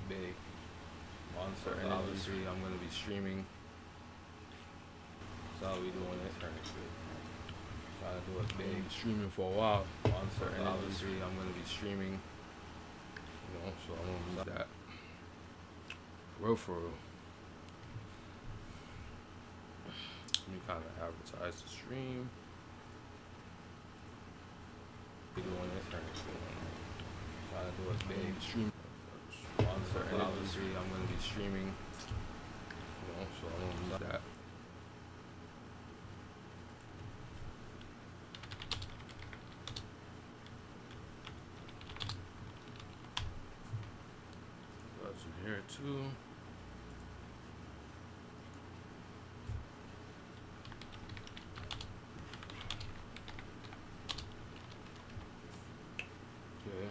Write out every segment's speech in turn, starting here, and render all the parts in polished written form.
it big. Monster Energy. Obviously, I'm gonna be streaming. That's how we doing it. Trying to do it big. Streaming for a while. Monster Energy. Obviously, I'm gonna be streaming. You know, so I'm gonna do that. Real for real. Let me kind of advertise the stream. We doing it. Trying to do it big. Stream. Monster Energy. Obviously, I'm gonna be streaming. You know, so I'm gonna do that. That's in here too. Okay.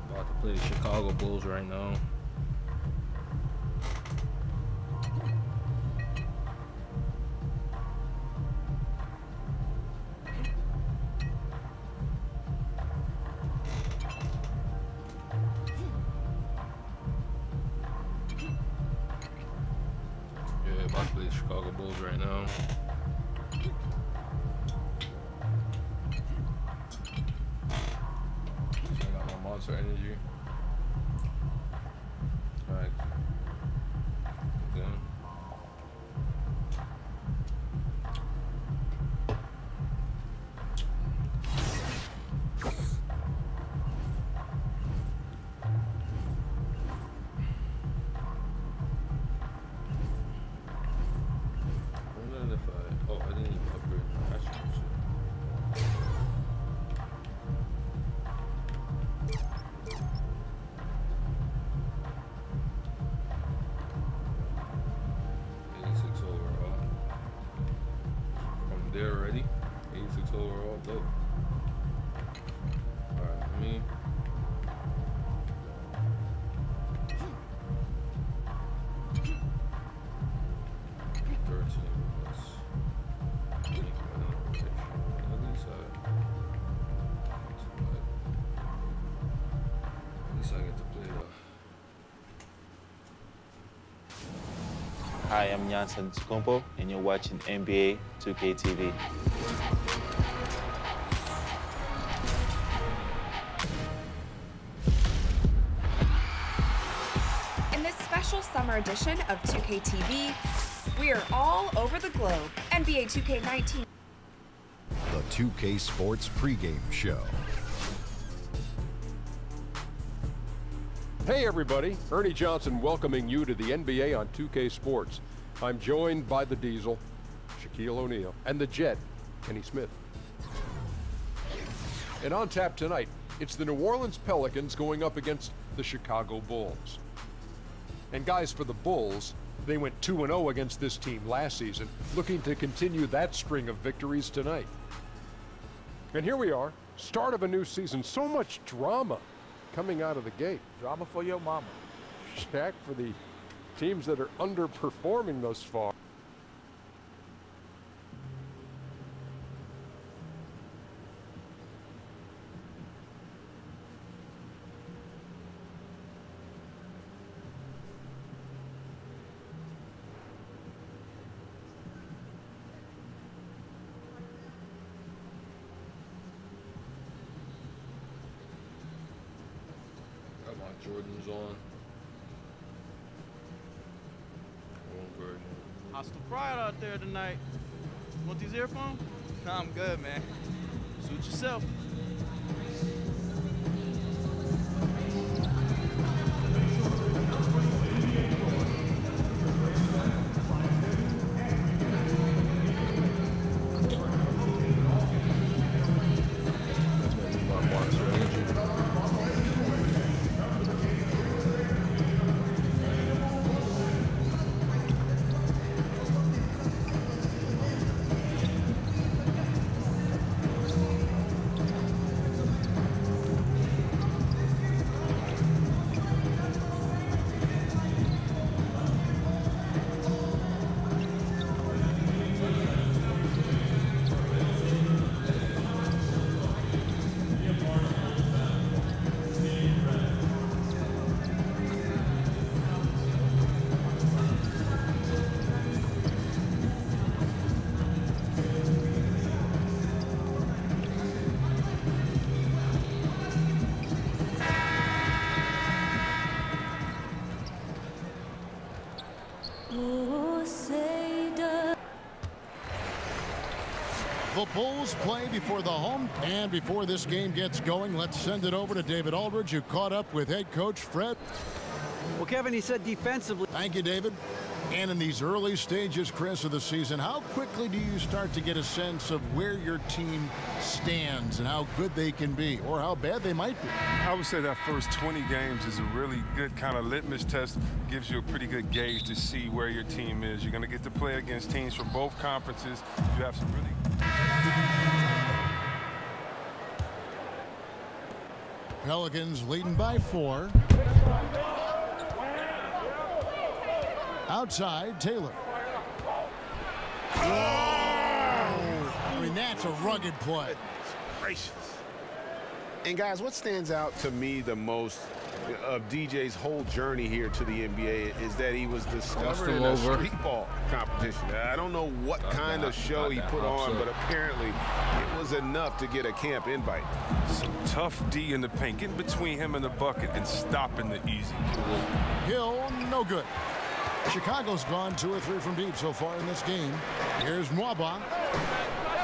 About to play the Chicago Bulls right now. Yeah, about to play the Chicago Bulls right now. I got my Monster Energy. Alright. Then. What if I didn't even upgrade my attributes. Overall. From there already. 86 overall, dope. Alright, me. Hi, I'm Jansen Skompo, and you're watching NBA 2K TV. In this special summer edition of 2K TV, we are all over the globe. NBA 2K19. The 2K Sports pregame show. Hey everybody, Ernie Johnson welcoming you to the NBA on 2K Sports. I'm joined by the Diesel, Shaquille O'Neal, and the Jet, Kenny Smith. And on tap tonight, it's the New Orleans Pelicans going up against the Chicago Bulls. And guys, for the Bulls, they went 2-0 against this team last season, looking to continue that string of victories tonight. And here we are, start of a new season, so much drama coming out of the gate. Drama for your mama. Shaq, for the teams that are underperforming thus far. Got my Jordans on. Hostile Pride out there tonight. Want these earphones? Nah, I'm good, man. Suit yourself. Bulls play before the home. And before this game gets going, let's send it over to David Aldridge, who caught up with head coach Fred. Well, Kevin, he said defensively. Thank you, David. And in these early stages, Chris, of the season, how quickly do you start to get a sense of where your team stands and how good they can be or how bad they might be? I would say that first 20 games is a really good kind of litmus test. Gives you a pretty good gauge to see where your team is. You're going to get to play against teams from both conferences. You have some really... Pelicans leading by 4. Outside, Taylor. Whoa! I mean, that's a rugged play. Gracious. And guys, what stands out to me the most of DJ's whole journey here to the NBA is that he was discovered in a street ball competition. I don't know what kind of show he put on, but apparently it was enough to get a camp invite. Some tough D in the paint, getting between him and the bucket and stopping the easy. Hill, no good. Chicago's gone 2 or 3 from deep so far in this game. Here's Mwaba.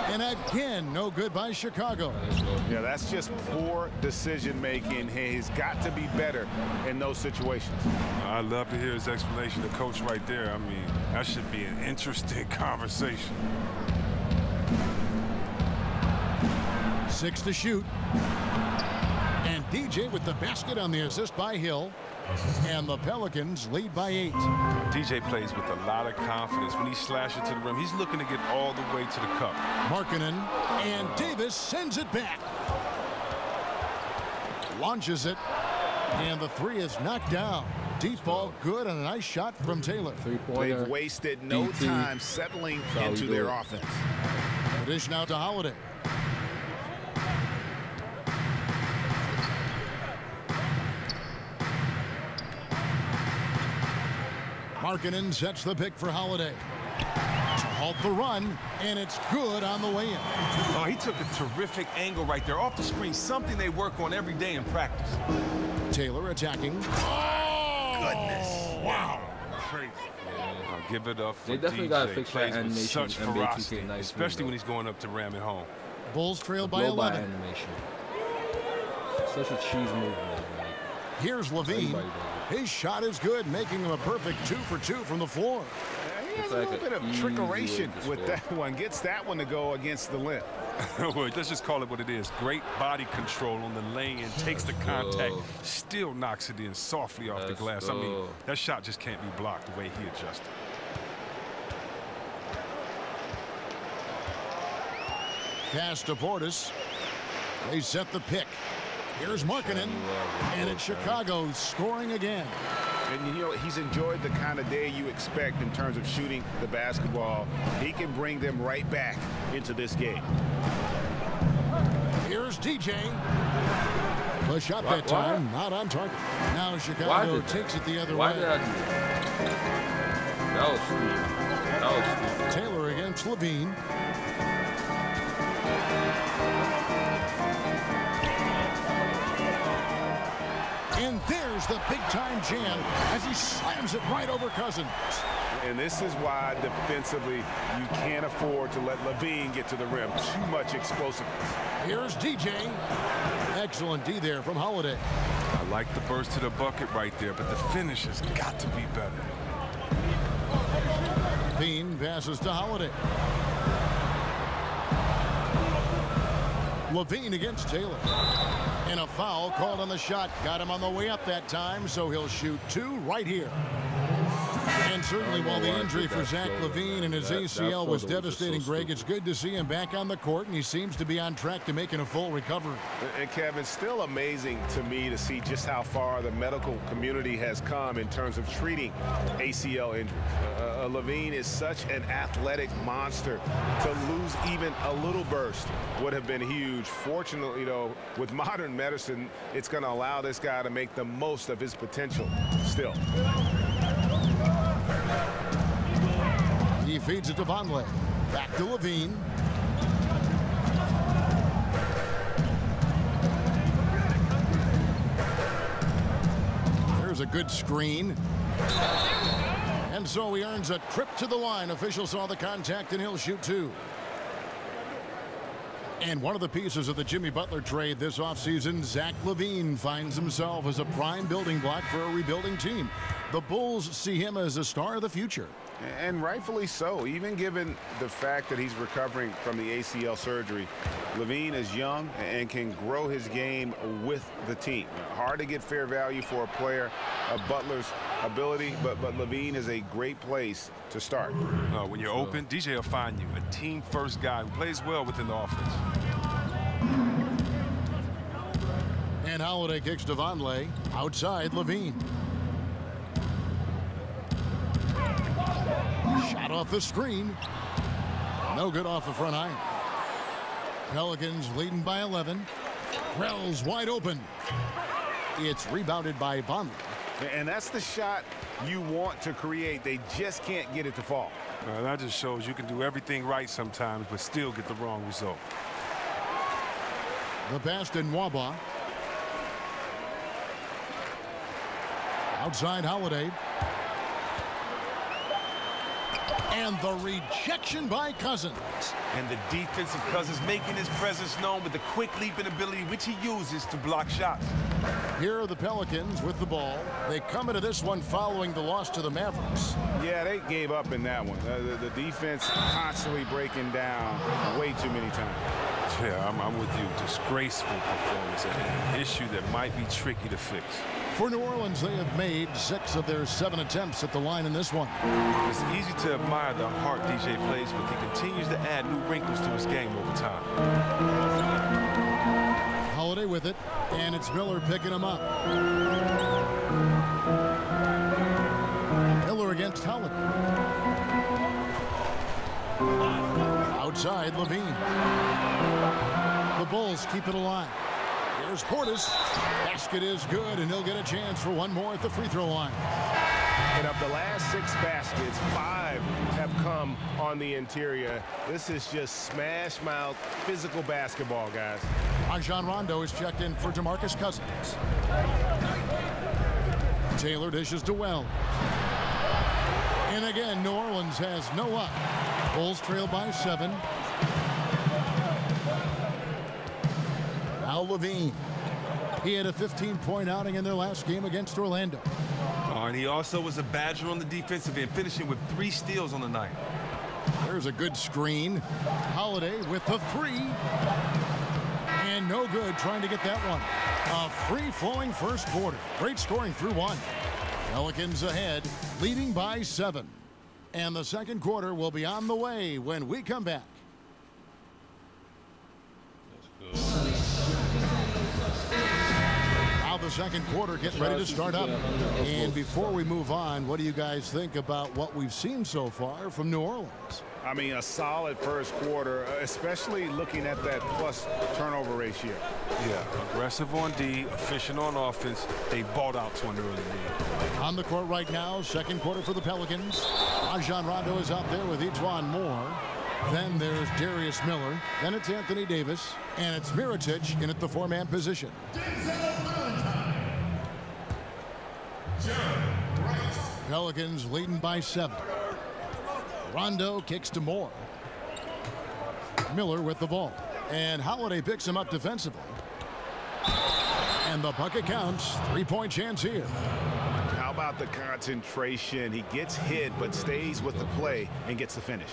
And again, no good by Chicago. Yeah, that's just poor decision-making. He's got to be better in those situations. I'd love to hear his explanation to coach right there. I mean, that should be an interesting conversation. 6 to shoot. And DJ with the basket on the assist by Hill. And the Pelicans lead by 8. DJ plays with a lot of confidence. When he slashes to the rim, he's looking to get all the way to the cup. Markkanen, and Davis sends it back. Launches it, and the 3 is knocked down. Deep ball good, and a nice shot from Taylor. They've wasted no time settling into their offense. Dish now to Holiday. Markkanen sets the pick for Holiday. To halt the run, and it's good on the way in. Oh, he took a terrific angle right there off the screen, something they work on every day in practice. Taylor attacking. Oh, goodness. Wow. Crazy. I'll give it up for They definitely DJ. got to fix that Plays with animation such in NBA ferocity, 2K. Nice especially when he's going up to ram it home. Bulls trail by Blow-by 11. animation. Such a cheese movement. Here's Levine. His shot is good, making him a perfect 2 for 2 from the floor. He has a little bit of trickeration with that one. Gets that one to go against the limb. Well, let's just call it what it is. Great body control on the lay-in, takes the contact, still knocks it in softly off the glass. I mean, that shot just can't be blocked the way he adjusted. Pass to Portis. They set the pick. Here's Markkanen, and it's Chicago scoring again. And, you know, he's enjoyed the kind of day you expect in terms of shooting the basketball. He can bring them right back into this game. Here's DJ. The shot that time, not on target. Now Chicago takes it the other way. Why did I do that? That was stupid. That was stupid. Taylor against Levine. And there's the big-time jam as he slams it right over Cousins. And this is why defensively you can't afford to let Levine get to the rim. Too much explosiveness. Here's DJ. Excellent D there from Holiday. I like the burst to the bucket right there, but the finish has got to be better. Bean passes to Holiday. Levine against Taylor. And a foul called on the shot. Got him on the way up that time, so he'll shoot 2 right here. And certainly while the injury for Zach LaVine and his ACL was devastating, Greg, it's good to see him back on the court, and he seems to be on track to making a full recovery. And Kevin, still amazing to me to see just how far the medical community has come in terms of treating ACL injuries. LaVine is such an athletic monster. To lose even a little burst would have been huge. Fortunately, though, with modern medicine, it's going to allow this guy to make the most of his potential still. He feeds it to Vonleh. Back to Levine. There's a good screen. And so he earns a trip to the line. Officials saw the contact, and he'll shoot 2. And one of the pieces of the Jimmy Butler trade this offseason, Zach LaVine finds himself as a prime building block for a rebuilding team. The Bulls see him as a star of the future. And rightfully so, even given the fact that he's recovering from the ACL surgery. LaVine is young and can grow his game with the team. Hard to get fair value for a player of Butler's ability, but LaVine is a great place to start. When you're open, DJ will find you, a team-first guy who plays well within the offense. And Holiday kicks to Vonleh. Outside, LaVine. Shot off the screen. No good off the front iron. Pelicans leading by 11. Rel's wide open. It's rebounded by Vonleh. And that's the shot you want to create. They just can't get it to fall. That just shows you can do everything right sometimes, but still get the wrong result. The pass to Nwaba. Outside Holiday. And the rejection by Cousins. And the defensive Cousins making his presence known with the quick leaping ability which he uses to block shots. Here are the Pelicans with the ball. They come into this one following the loss to the Mavericks. Yeah, they gave up in that one. The defense constantly breaking down way too many times. Yeah, I'm with you. Disgraceful performance and an issue that might be tricky to fix. For New Orleans, they have made 6 of their 7 attempts at the line in this one. It's easy to admire the heart DJ plays with. He continues to add new wrinkles to his game over time. Holiday with it, and it's Miller picking him up. Miller against Holiday. Outside, LaVine. The Bulls keep it alive. Here's Portis. Basket is good, and he'll get a chance for one more at the free throw line. And of the last 6 baskets, 5 have come on the interior. This is just smash mouth physical basketball, guys. Rajon Rondo is checked in for DeMarcus Cousins. Taylor dishes to Well. And again, New Orleans has no up. Bulls trail by 7. Now LaVine. He had a 15-point outing in their last game against Orlando. And he also was a Badger on the defensive end, finishing with 3 steals on the night. There's a good screen. Holiday with the 3. And no good trying to get that one. A free-flowing first quarter. Great scoring through 1. Pelicans ahead, leading by 7. And the second quarter will be on the way when we come back. Now the second quarter getting ready to start up. And before we move on, what do you guys think about what we've seen so far from New Orleans? I mean, a solid first quarter, especially looking at that plus turnover ratio. Yeah, aggressive on D, efficient on offense. They balled out to an early lead. On the court right now, second quarter for the Pelicans. Rajon Rondo is out there with E'Twaun Moore. Then there's Darius Miller. Then it's Anthony Davis. And it's Mirotic in at the 4-man position. Pelicans leading by 7. Rondo kicks to Moore. Miller with the ball. And Holiday picks him up defensively. And the bucket counts. 3-point chance here. How about the concentration? He gets hit but stays with the play and gets the finish.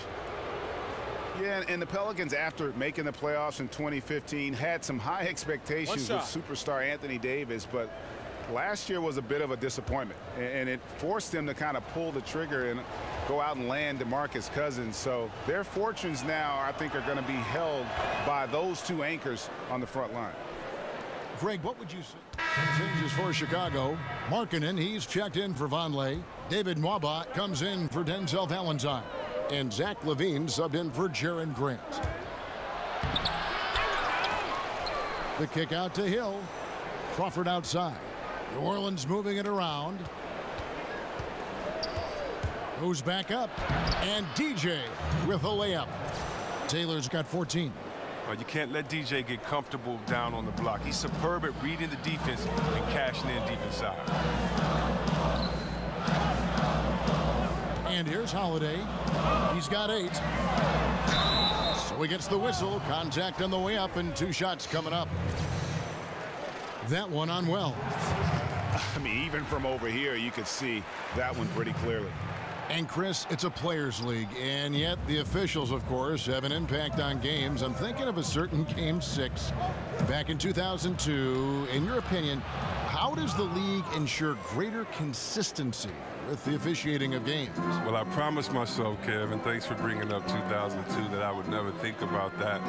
Yeah, and the Pelicans, after making the playoffs in 2015, had some high expectations with superstar Anthony Davis, but last year was a bit of a disappointment, and it forced them to kind of pull the trigger and go out and land DeMarcus Cousins. So their fortunes now, I think, are going to be held by those 2 anchors on the front line. Greg, what would you say? Changes for Chicago. Markkanen, he's checked in for Vonleh. David Nwaba comes in for Denzel Valentine. And Zach LaVine subbed in for Jaren Grant. The kick out to Hill. Crawford outside. New Orleans moving it around. Goes back up. And DJ with a layup. Taylor's got 14. You can't let DJ get comfortable down on the block. He's superb at reading the defense and cashing in deep inside. And here's Holiday. He's got 8. So he gets the whistle. Contact on the way up, and 2 shots coming up. That one on Wells. I mean, even from over here, you could see that one pretty clearly. And Chris, it's a players' league, and yet the officials, of course, have an impact on games. I'm thinking of a certain Game 6 back in 2002. In your opinion, how does the league ensure greater consistency with the officiating of games? Well, I promised myself, Kevin, thanks for bringing up 2002, that I would never think about that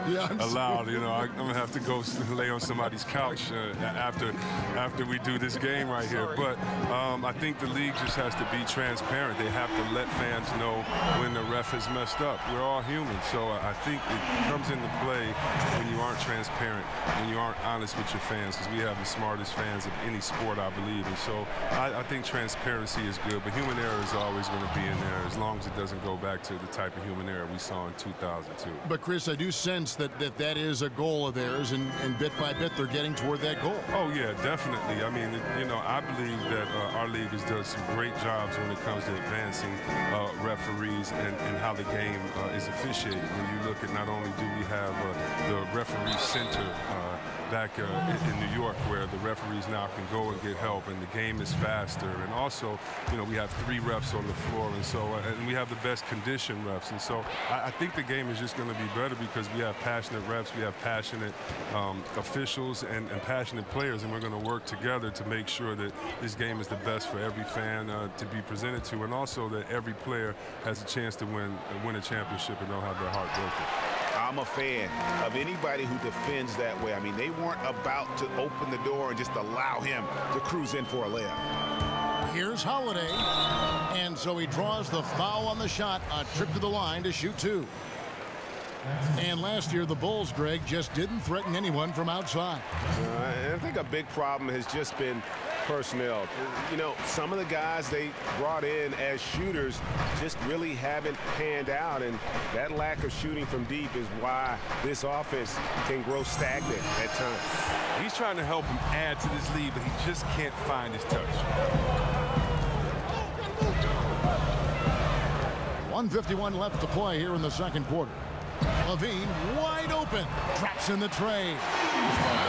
aloud. You know, I'm going to have to go lay on somebody's couch after we do this game right here. But I think the league just has to be transparent. They have to let fans know when the ref has messed up. We're all human, so I think it comes into play when you aren't transparent, when you aren't honest with your fans, because we have the smartest fans of any sport, I believe. And so I think transparency is good. But human error is always going to be in there as long as it doesn't go back to the type of human error we saw in 2002. But, Chris, I do sense that is a goal of theirs, and bit by bit they're getting toward that goal. Oh, yeah, definitely. I mean, you know, I believe that our league has done some great jobs when it comes to advancing referees and how the game is officiated. When you look at, not only do we have the referee center back in New York, where the referees now can go and get help, and the game is faster. And also, you know, we have 3 refs on the floor, and so and we have the best conditioned refs. And so I think the game is just going to be better because we have passionate refs, we have passionate officials, and passionate players, and we're going to work together to make sure that this game is the best for every fan to be presented to, and also that every player has a chance to win a championship and don't have their heart broken. I'm a fan of anybody who defends that way. I mean, they weren't about to open the door and just allow him to cruise in for a layup. Here's Holiday, and so he draws the foul on the shot, a trip to the line to shoot 2. And last year, the Bulls, Greg, just didn't threaten anyone from outside. I think a big problem has just been personnel. You know, some of the guys they brought in as shooters just really haven't panned out, and that lack of shooting from deep is why this offense can grow stagnant at times. He's trying to help him add to this lead, but he just can't find his touch. 1:51 left to play here in the second quarter. LaVine wide open, traps in the tray.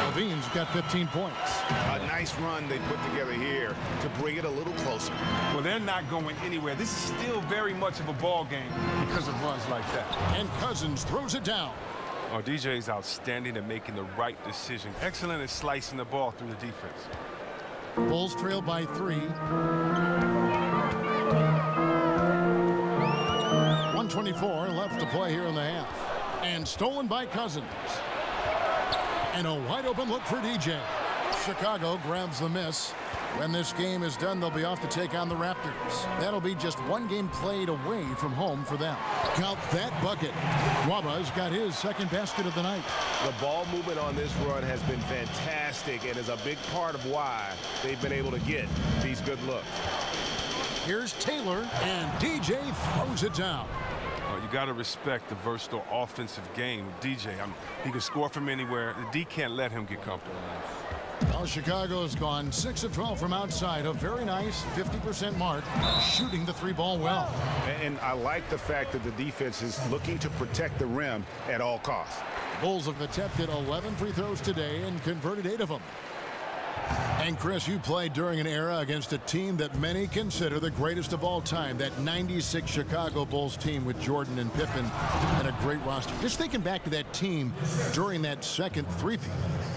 LaVine's got 15 points. A nice run they put together here to bring it a little closer. Well, they're not going anywhere. This is still very much of a ball game because of runs like that. And Cousins throws it down. Oh, DJ is outstanding at making the right decision. Excellent at slicing the ball through the defense. Bulls trail by 3. 1:24 left to play here in the half. And stolen by Cousins. And a wide open look for DJ. Chicago grabs the miss. When this game is done, they'll be off to take on the Raptors. That'll be just 1 game played away from home for them. Count that bucket. Waba's got his second basket of the night. The ball movement on this run has been fantastic and is a big part of why they've been able to get these good looks. Here's Taylor, and DJ throws it down. You got to respect the versatile offensive game of DJ. He can score from anywhere. The D can't let him get comfortable. Well, Chicago's gone 6 of 12 from outside. A very nice 50% mark, shooting the 3-ball well. And I like the fact that the defense is looking to protect the rim at all costs. Bulls have attempted 11 free throws today and converted 8 of them. And Chris, you played during an era against a team that many consider the greatest of all time, that 96 Chicago Bulls team with Jordan and Pippen and a great roster. Just thinking back to that team during that second three-peat,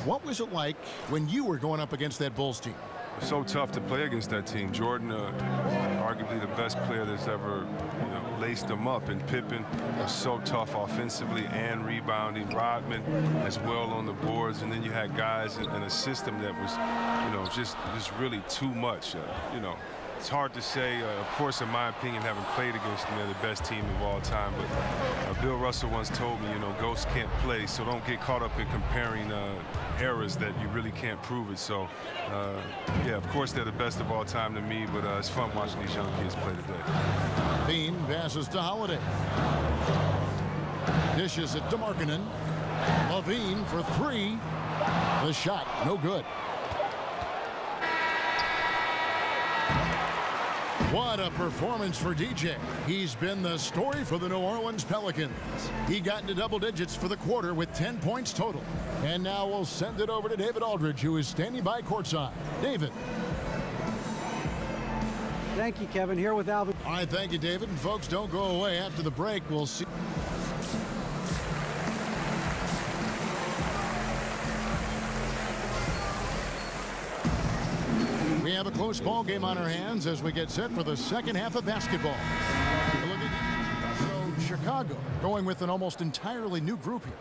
what was it like when you were going up against that Bulls team? It's so tough to play against that team. Jordan, arguably the best player that's ever laced them up, and Pippen was so tough offensively and rebounding. Rodman as well on the boards, and then you had guys in a system that was, just really too much. It's hard to say. Of course, in my opinion, having played against them, they're the best team of all time. But Bill Russell once told me, ghosts can't play, so don't get caught up in comparing eras that you really can't prove it. So, yeah, of course, they're the best of all time to me, but it's fun watching these young kids play today. Bean passes to Holiday. Dishes it to Markkanen. LaVine for 3. The shot, no good. What a performance for DJ. He's been the story for the New Orleans Pelicans. He got into double digits for the quarter with 10 points total. And now we'll send it over to David Aldridge, who is standing by courtside. David. Thank you, Kevin. Here with Alvin. All right, thank you, David. And folks, don't go away. After the break, we'll see. We have a close ball game on our hands as we get set for the second half of basketball. So Chicago going with an almost entirely new group here.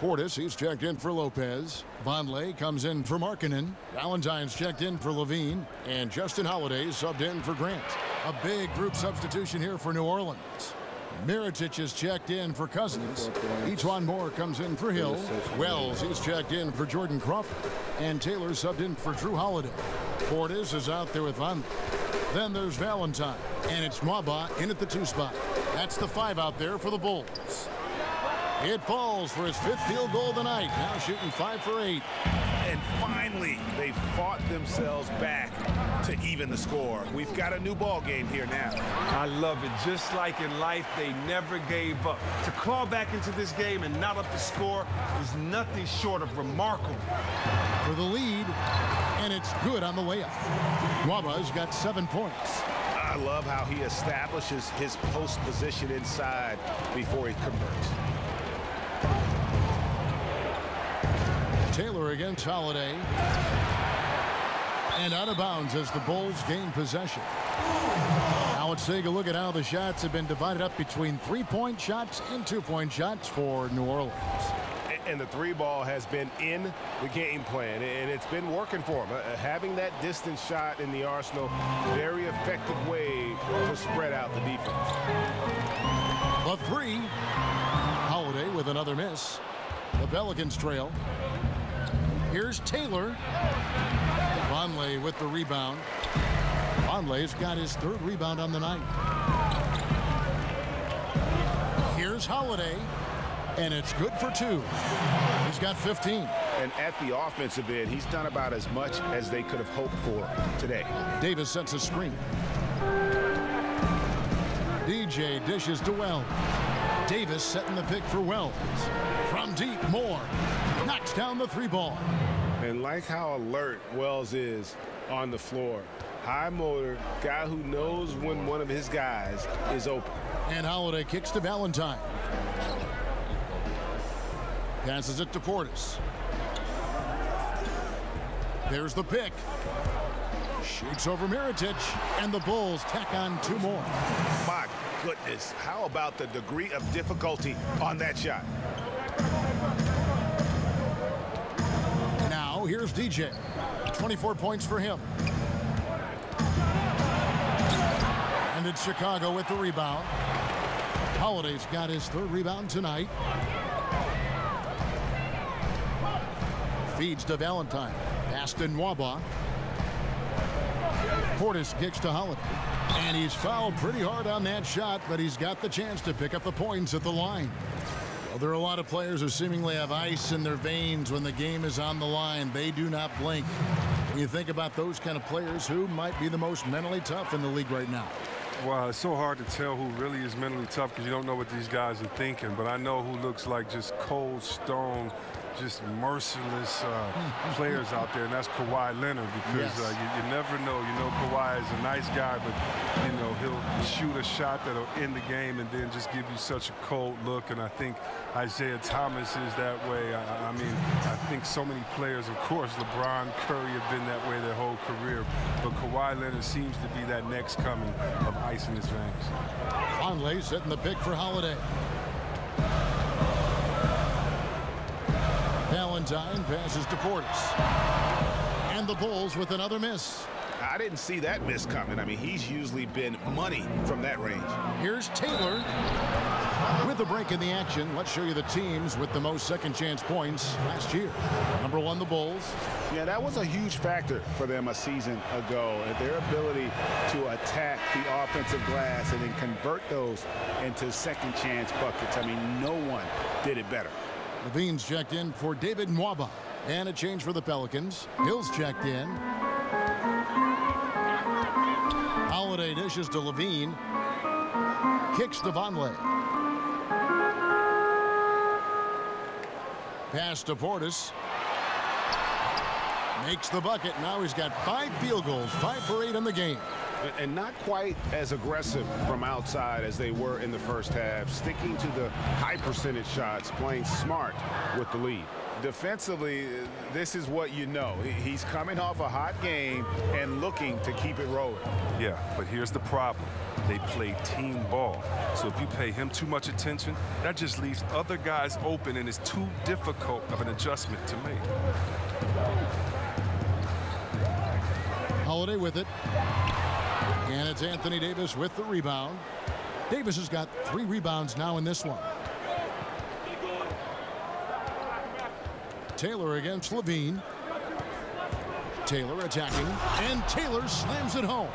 Portis, he's checked in for Lopez. Vonleh comes in for Markkanen. Valentine's checked in for Levine. And Justin Holiday subbed in for Grant. A big group substitution here for New Orleans. Mirotic is checked in for Cousins. Ejuan Moore comes in for Hill. Wells, he's checked in for Jordan Crawford. And Taylor subbed in for Drew Holiday. Portis is out there with Vonleh. Then there's Valentine. And it's Nwaba in at the 2 spot. That's the 5 out there for the Bulls. It falls for his 5th field goal of the night. Now shooting 5 for 8. And finally, they fought themselves back to even the score. We've got a new ball game here now. I love it. Just like in life, they never gave up. To claw back into this game and not up the score is nothing short of remarkable. For the lead, and it's good on the way up. Nwaba's got 7 points. I love how he establishes his post position inside before he converts. Taylor against Holiday. And out of bounds as the Bulls gain possession. Now let's take a look at how the shots have been divided up between 3-point shots and 2-point shots for New Orleans. And the 3 ball has been in the game plan, and it's been working for him. Having that distance shot in the arsenal, very effective way to spread out the defense. The 3. Holiday with another miss. The Pelicans trail. Here's Taylor. Vonleh with the rebound. Vonleh's got his 3rd rebound on the night. Here's Holiday. And it's good for 2. He's got 15. And at the offensive end, he's done about as much as they could have hoped for today. Davis sets a screen. DJ dishes to Wells. Davis setting the pick for Wells. From deep, Moore knocks down the 3 ball. And like how alert Wells is on the floor. High motor, guy who knows when one of his guys is open. And Holiday kicks to Valentine. Passes it to Portis. There's the pick. Shoots over Mirotic, and the Bulls tack on 2 more. My goodness, how about the degree of difficulty on that shot? Now here's DJ. 24 points for him. And it's Chicago with the rebound. Holiday's got his 3rd rebound tonight. Feeds to Valentine. Pass to Nwaba. Portis kicks to Holiday. And he's fouled pretty hard on that shot, but he's got the chance to pick up the points at the line. Well, there are a lot of players who seemingly have ice in their veins when the game is on the line. They do not blink. When you think about those kind of players, who might be the most mentally tough in the league right now? Well, it's so hard to tell who really is mentally tough because you don't know what these guys are thinking. But I know who looks like just cold stone, just merciless players out there, and that's Kawhi Leonard, because you never know. You know, Kawhi is a nice guy, but, you know, he'll shoot a shot that'll end the game and then just give you such a cold look. And I think Isaiah Thomas is that way. I mean, I think so many players, of course, LeBron, Curry have been that way their whole career. But Kawhi Leonard seems to be that next coming of ice in his veins. Vonleh setting the pick for Holiday. Valentine passes to Portis. And the Bulls with another miss. I didn't see that miss coming. I mean, he's usually been money from that range. Here's Taylor. With a break in the action, let's show you the teams with the most second-chance points last year. Number 1, the Bulls. Yeah, that was a huge factor for them a season ago. Their ability to attack the offensive glass and then convert those into second-chance buckets. I mean, no one did it better. Levine's checked in for David Nwaba. And a change for the Pelicans. Hill's checked in. Holiday dishes to Levine. Kicks to Vonleh. Pass to Portis. Makes the bucket. Now he's got 5 field goals, 5 for 8 in the game. And not quite as aggressive from outside as they were in the first half. Sticking to the high percentage shots, playing smart with the lead. Defensively, this is what you know. He's coming off a hot game and looking to keep it rolling. Yeah, but here's the problem. They play team ball. So if you pay him too much attention, that just leaves other guys open, and it's too difficult of an adjustment to make. Holiday with it. And it's Anthony Davis with the rebound. Davis has got 3 rebounds now in this one. Taylor against Levine. Taylor attacking, and Taylor slams it home.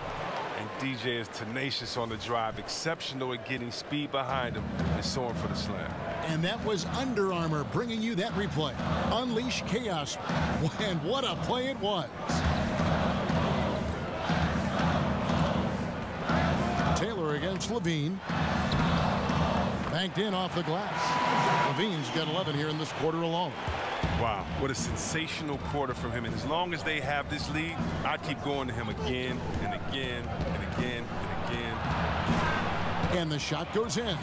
And DJ is tenacious on the drive, exceptional at getting speed behind him and soaring for the slam. And that was Under Armour bringing you that replay. Unleash chaos, and what a play it was. Taylor against Levine. Banked in off the glass. Levine's got 11 here in this quarter alone. Wow, what a sensational quarter from him. And as long as they have this lead, I'd keep going to him again and again and again and again. And the shot goes in.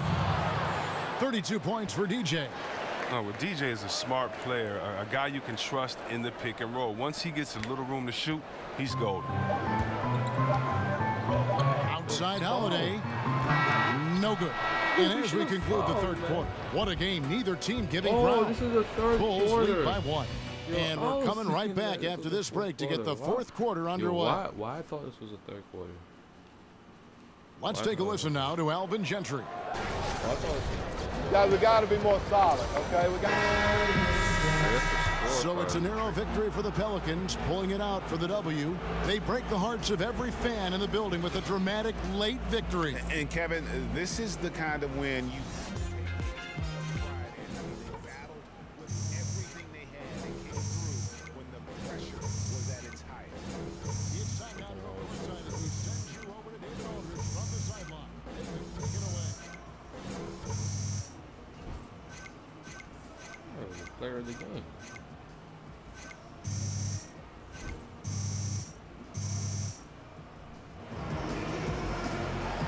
32 points for DJ. No, well, DJ is a smart player, a guy you can trust in the pick and roll. Once he gets a little room to shoot, he's golden. Outside Holiday. No good. And as we conclude the third quarter, what a game. Neither team giving ground. This is the third Bulls quarter. lead by 1. And we're coming right back after this break to get the fourth quarter underway. Why I thought this was the third quarter? Let's take a listen now to Alvin Gentry. Guys, we got to be more solid, okay? We got. So it's a narrow victory for the Pelicans, pulling it out for the W. They break the hearts of every fan in the building with a dramatic late victory. And Kevin, this is the kind of win you player of the game.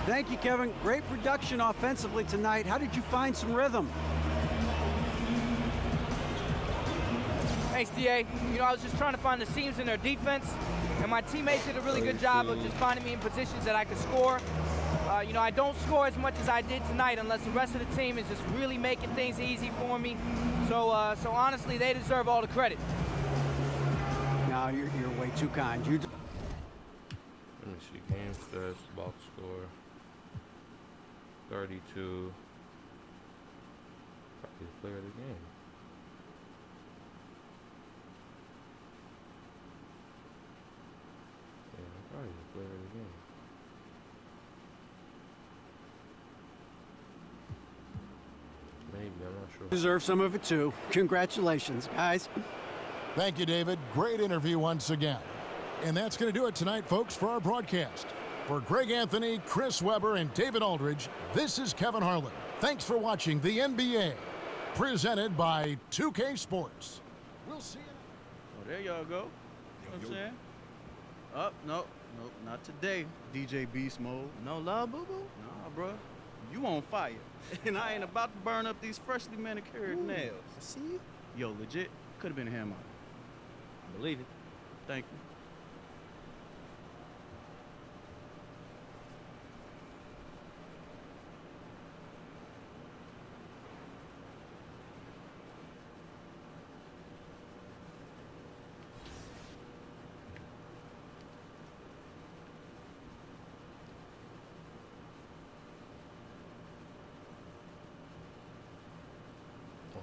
Thank you, Kevin. Great production offensively tonight. How did you find some rhythm? Thanks, DA. You know, I was just trying to find the seams in their defense, and my teammates did a really good job of just finding me in positions that I could score. You know, I don't score as much as I did tonight unless the rest of the team is just really making things easy for me. So, so honestly, they deserve all the credit. No, you're way too kind. Let me see. Game stats, box score. 32. Probably the player of the game. Yeah, probably the player of the game. Maybe, I'm not sure. Deserve some of it too. Congratulations, guys. Thank you, David. Great interview once again. And that's going to do it tonight, folks, for our broadcast. For Greg Anthony, Chris Webber, and David Aldridge, this is Kevin Harlan. Thanks for watching the NBA, presented by 2K Sports. We'll see you. Oh, there y'all go. You know what I'm saying? Nope, nope, not today, DJ Beast Mode. No love, boo-boo? Nah, bro. You on fire. And I ain't about to burn up these freshly manicured nails. See you? Yo, legit, could have been a hammer. I believe it. Thank you.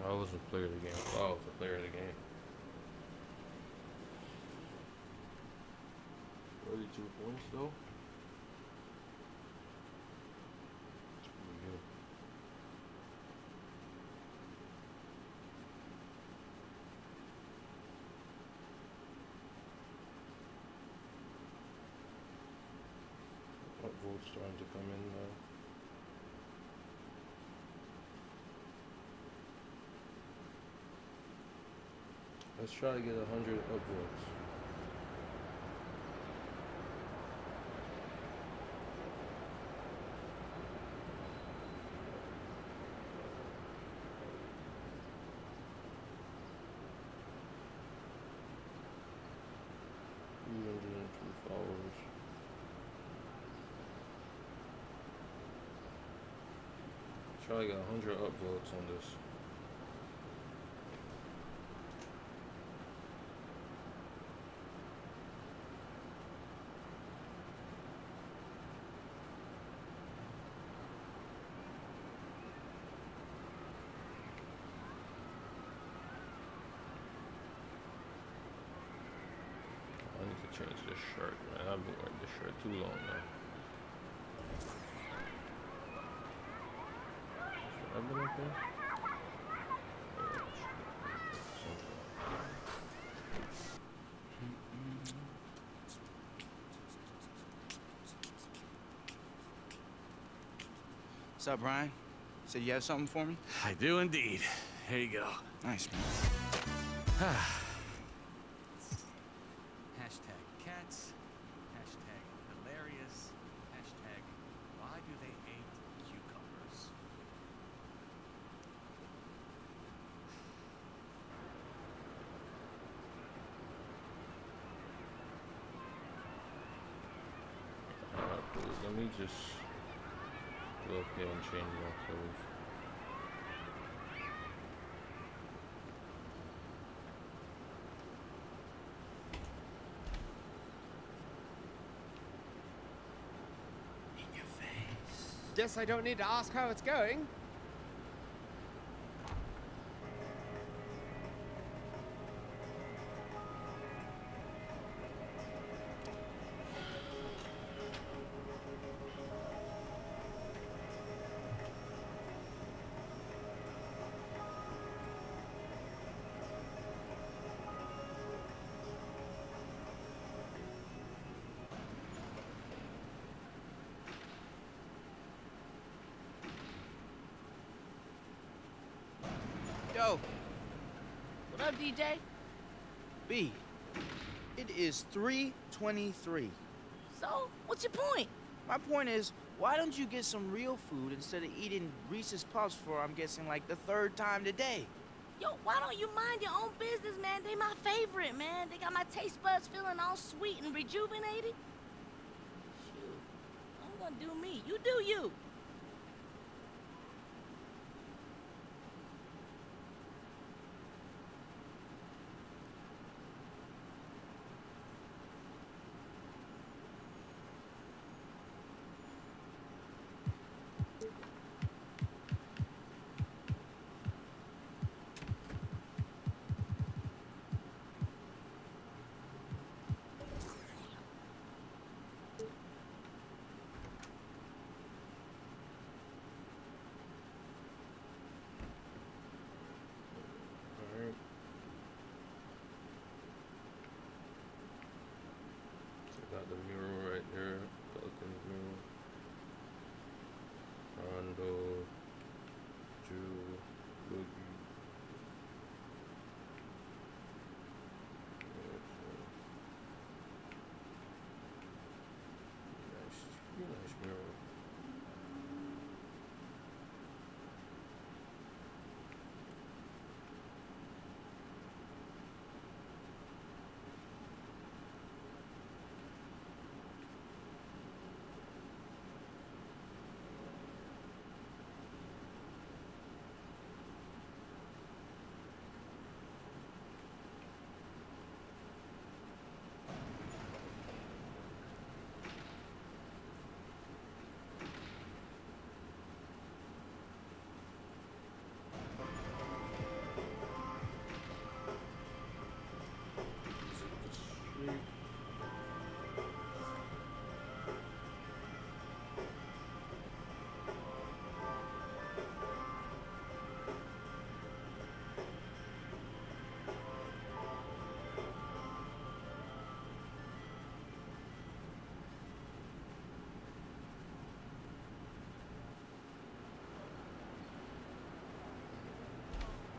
I was a player of the game. I thought I was a player of the game. 32 points though. That's pretty good. upvotes starting to come in now. Let's try to get 100 upvotes. Followers. Try to get 100 upvotes on this. I need to change this shirt, man. I've been wearing this shirt too long now. Should I been up there? What's up, Brian? Said you have something for me? I do indeed. Here you go. Nice, man. Hashtag cats. Hashtag hilarious. Hashtag why do they hate cucumbers? Alright, please, let me just go up here and change my clothes. Guess I don't need to ask how it's going. Yo. What up, DJ? B, it is 3:23. So, what's your point? My point is, why don't you get some real food instead of eating Reese's Puffs for, I'm guessing, like the 3rd time today? Yo, why don't you mind your own business, man? They my favorite, man. They got my taste buds feeling all sweet and rejuvenated. Shoot, I'm gonna do me. You do you. Alright. So got the mural right there. Pelicans mural. Rondo. Drew. Boogie. Nice mural.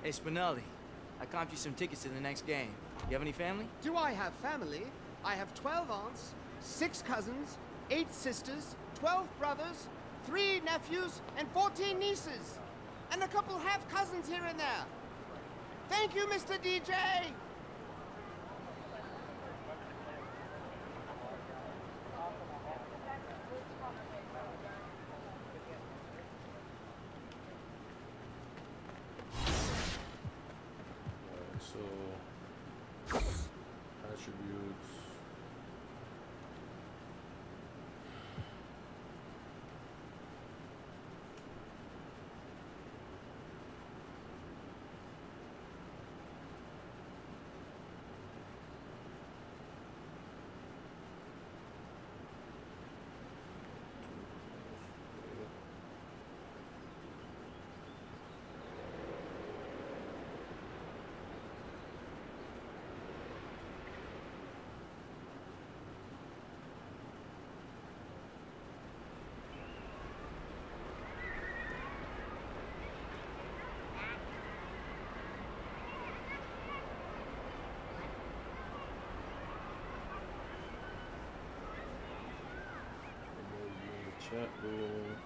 Hey, Spinelli, I comped you some tickets to the next game. You have any family? Do I have family? I have 12 aunts, 6 cousins, 8 sisters, 12 brothers, 3 nephews, and 14 nieces. And a couple half-cousins here and there. Thank you, Mr. DJ! So, attributes. Chat room.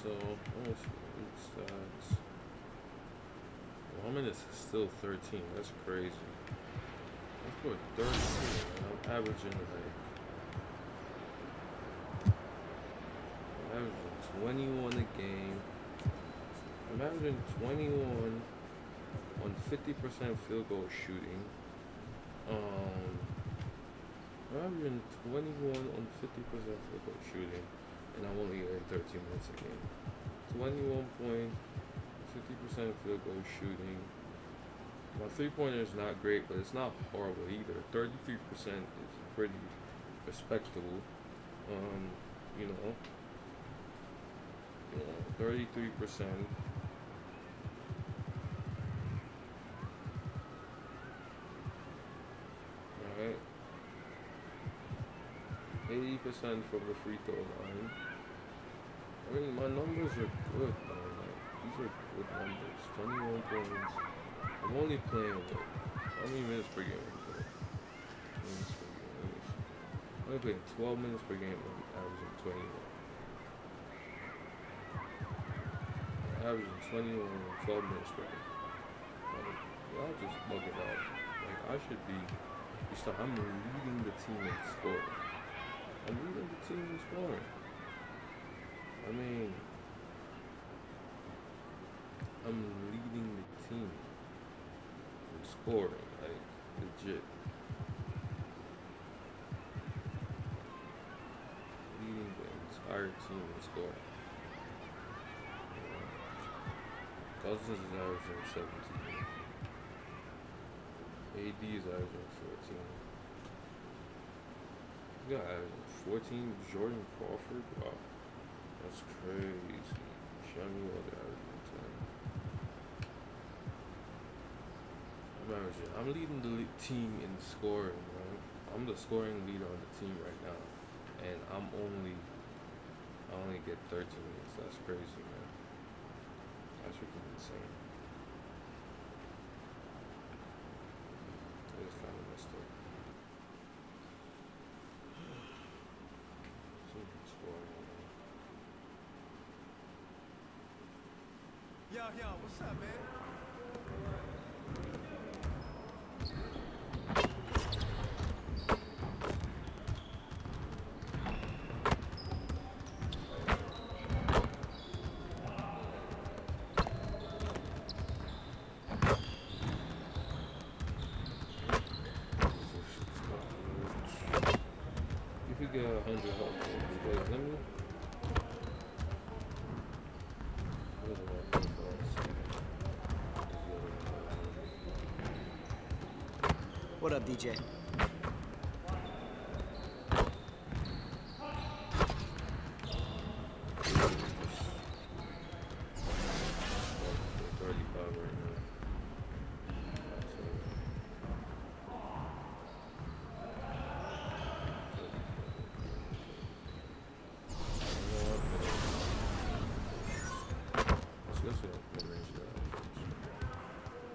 So, let's see, stats. Mohammed is still 13. That's crazy. I scored 13, and I'm averaging like 21 a game. I'm averaging 21 on 50% field goal shooting. I'm averaging 21 on 50% field goal shooting. And I'm only getting 13 minutes a game. 21 point, 50% field goal shooting. My three-pointer is not great, but it's not horrible either. 33% is pretty respectable. You know, 33%. Alright. 80% from the free throw line. I mean, my numbers are good, man. Like, these are good numbers. 21 points. I'm only playing with how many minutes per game? I'm only playing 12 minutes per game. I'm averaging 21. I'm averaging 21 and 12 minutes per game. Y'all just bug it out. Like, I should be. I'm leading the team in scoring. I'm leading the team in scoring. I mean, I'm leading the team in scoring, like, legit. Leading the entire team in scoring. Cousins is averaging 17. AD is averaging 14. You got averaging 14. Jordan Crawford. Wow, that's crazy. Shami Water averaging 10. I'm leading the team in scoring, man. I'm the scoring leader on the team right now, and I only get 13 minutes. That's crazy, man. That's freaking insane. It's kind of messed up. Yo, what's up, man? What up, DJ?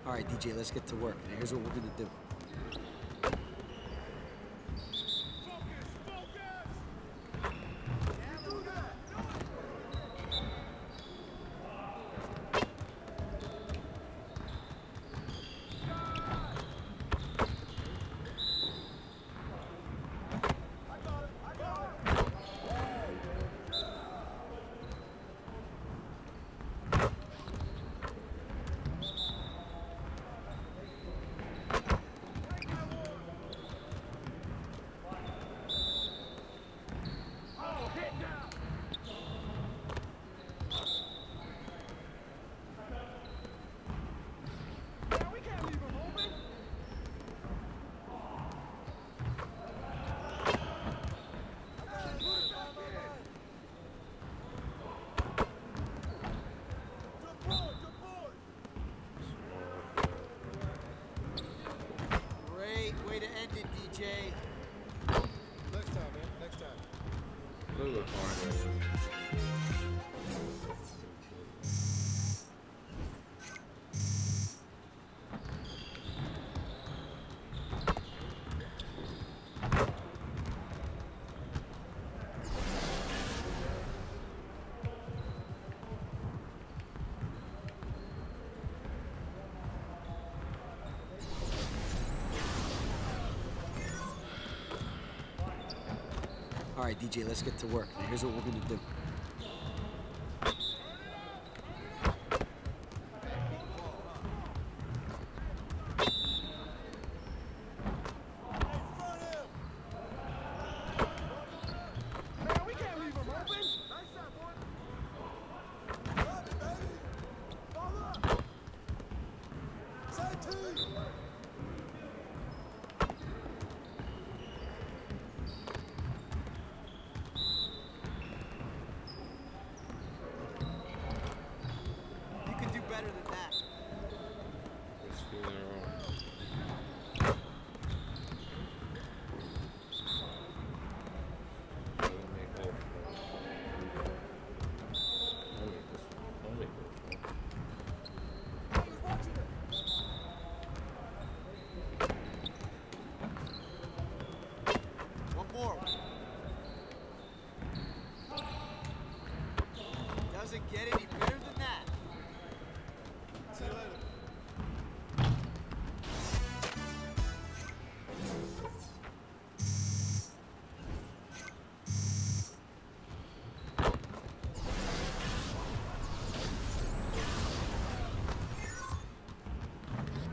All right, DJ, let's get to work. Now, here's what we're gonna do. Way to end it, DJ. Next time, man. Next time. Look hard. All right, DJ, let's get to work. Now, here's what we're gonna do. Better than that. One more. Doesn't get any better than that. See you later.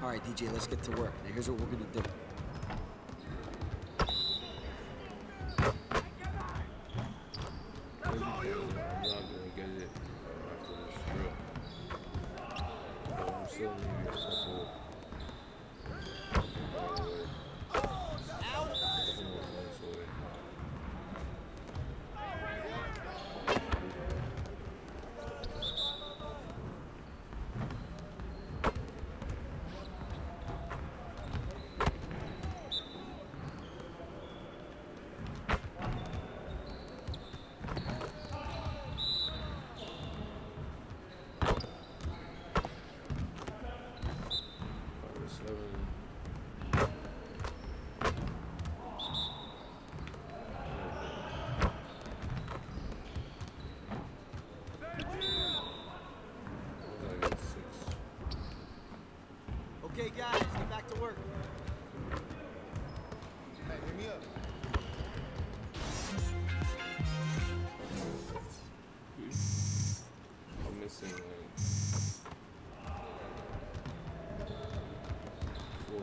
All right, DJ, let's get to work. Now, here's what we're gonna do. I'm not gonna get it after this drill. But I'm still maybe a couple. Okay, guys, get back to work. Hey, hit me up. I'm missing like 4.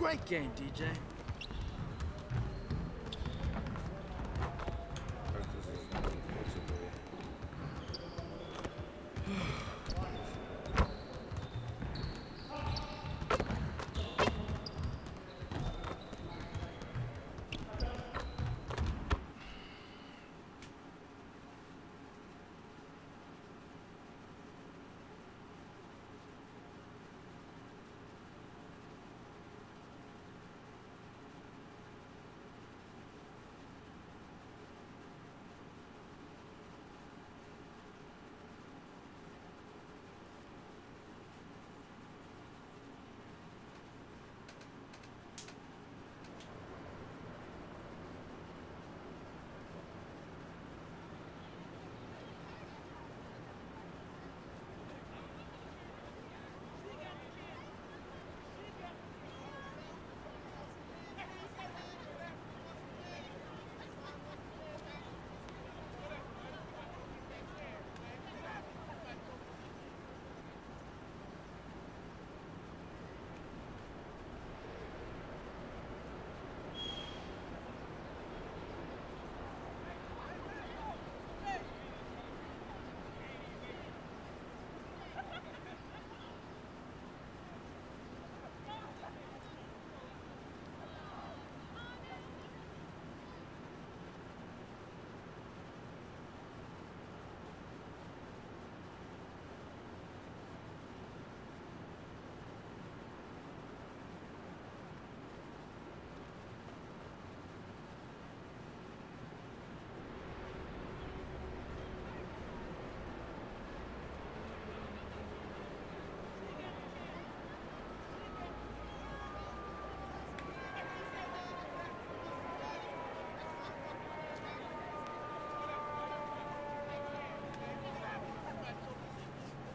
Great game, DJ.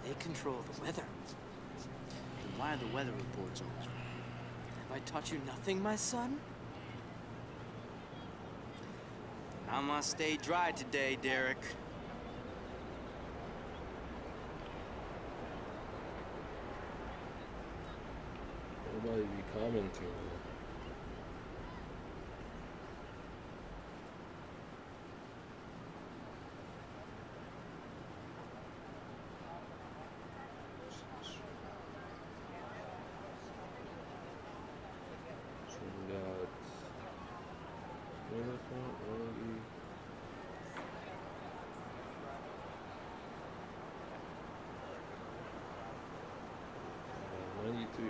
They control the weather. Then why are the weather reports always wrong? Have I taught you nothing, my son? I must stay dry today, Derek. Nobody be commenting.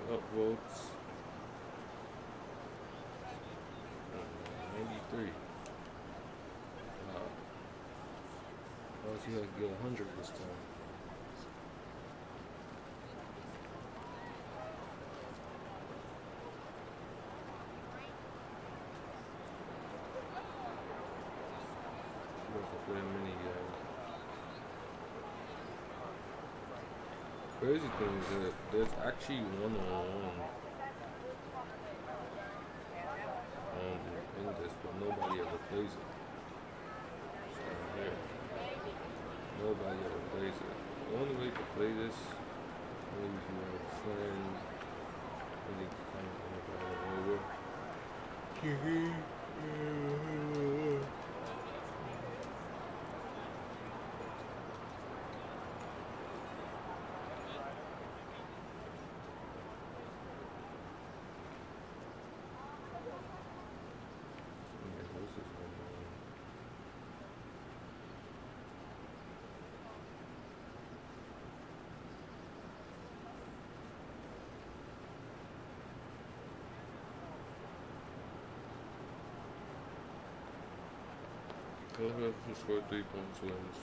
Upvotes 93. How else you had to get 100 this time? You have to play many guys. Crazy thing is that there's actually one-on-one in this, but nobody ever plays it. So here, nobody ever plays it. The only way to play this is if you have a friend, really kind of over. Whoever scored 3 points wins.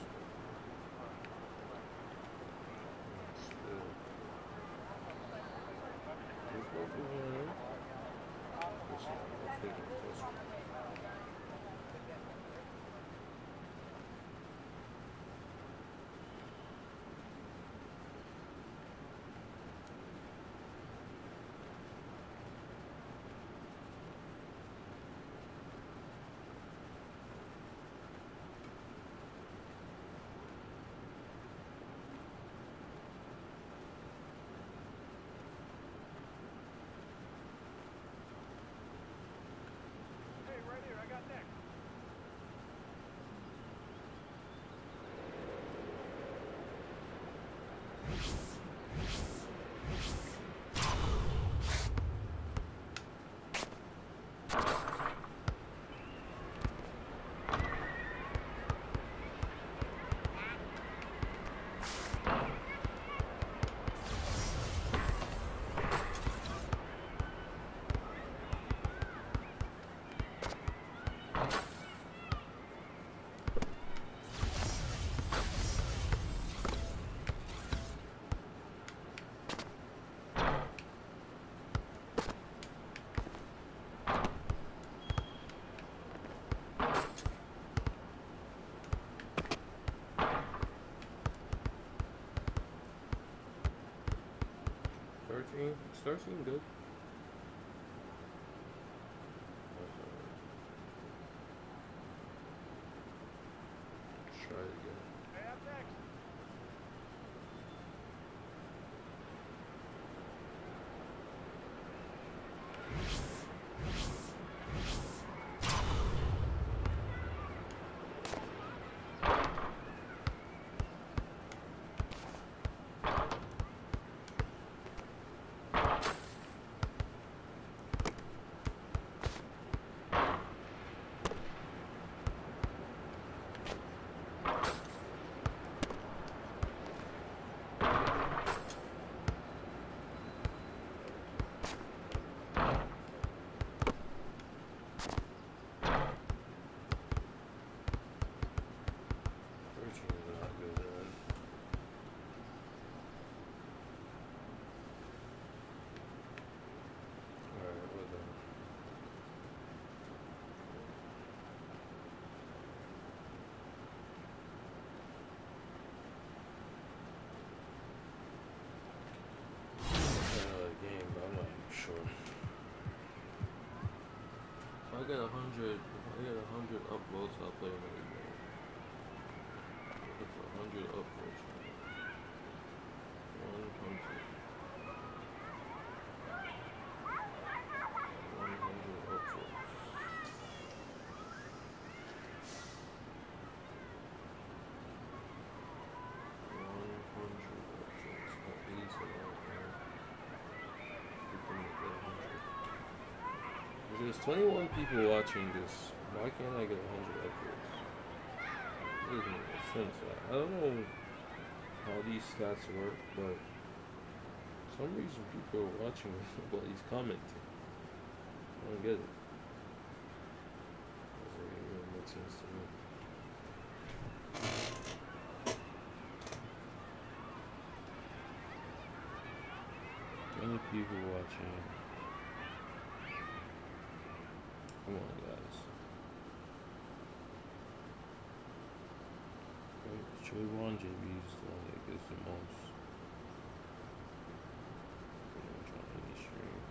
Start seeing good. Try it again. I get 100. If I get 100 upvotes, I'll play another game. If 100 upvotes, 100. 100 upvotes. At least there's 21 people watching this. Why can't I get 100 upvotes? It doesn't make sense. I don't know how these stats work, but for some reason people are watching nobody's commenting. I don't get it. Doesn't really make sense to me. Many people watching. Come on, guys. Trayvon JB is the one that gets the most. Any stream.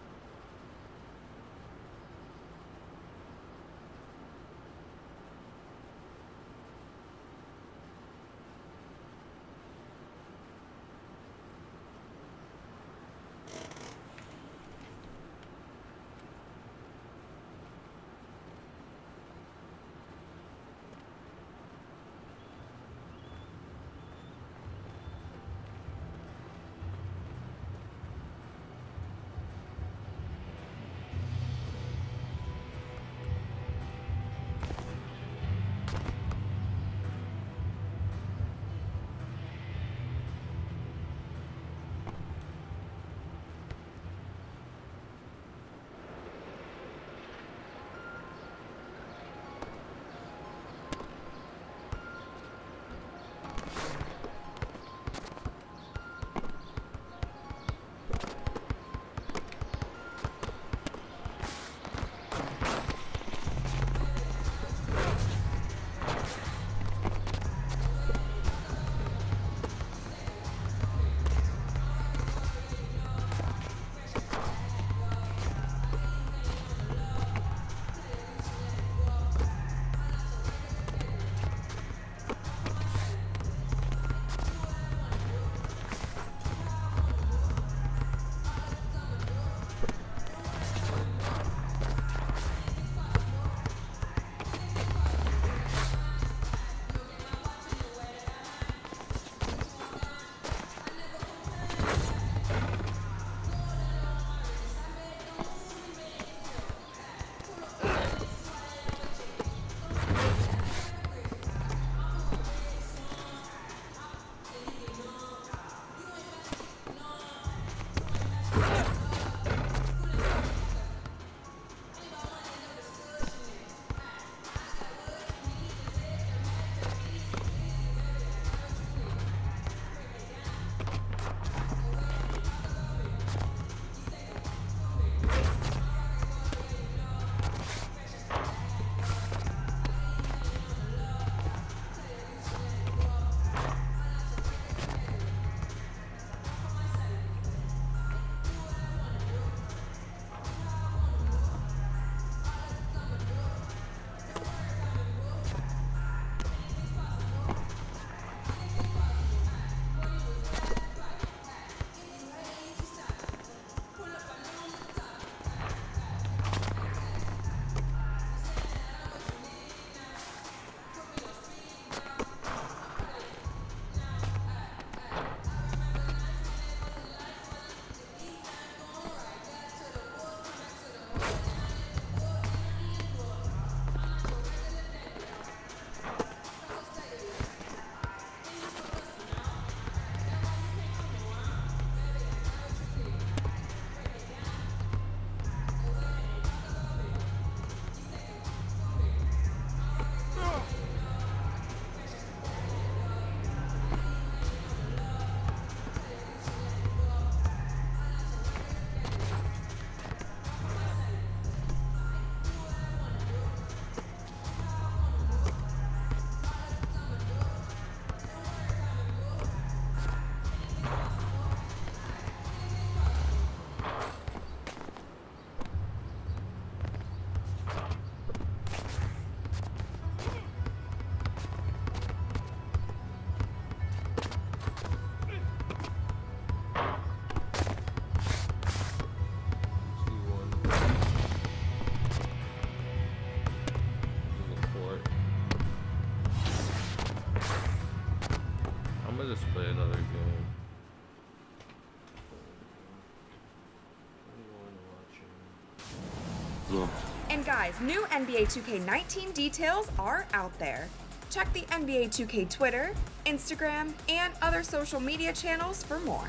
Yeah. And guys, new NBA 2K19 details are out there. Check the NBA 2K Twitter, Instagram, and other social media channels for more.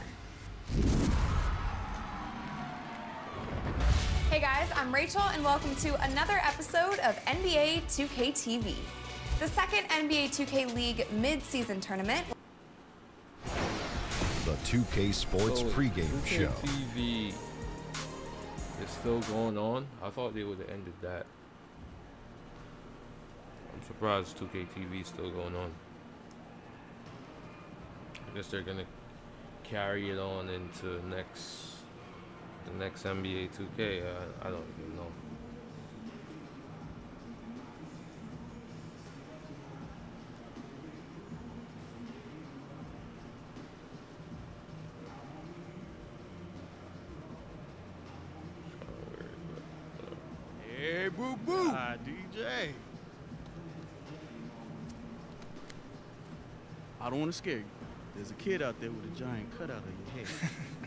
Hey guys, I'm Rachel and welcome to another episode of NBA 2K TV. The second NBA 2K League mid-season tournament. The 2K Sports pregame 2K show. TV is still going on. I thought they would have ended that. I'm surprised 2K TV is still going on. I guess they're gonna carry it on into the next NBA 2K. I don't even know. Hey, boo-boo. Hi, DJ. I don't want to scare you. There's a kid out there with a giant cutout of your head.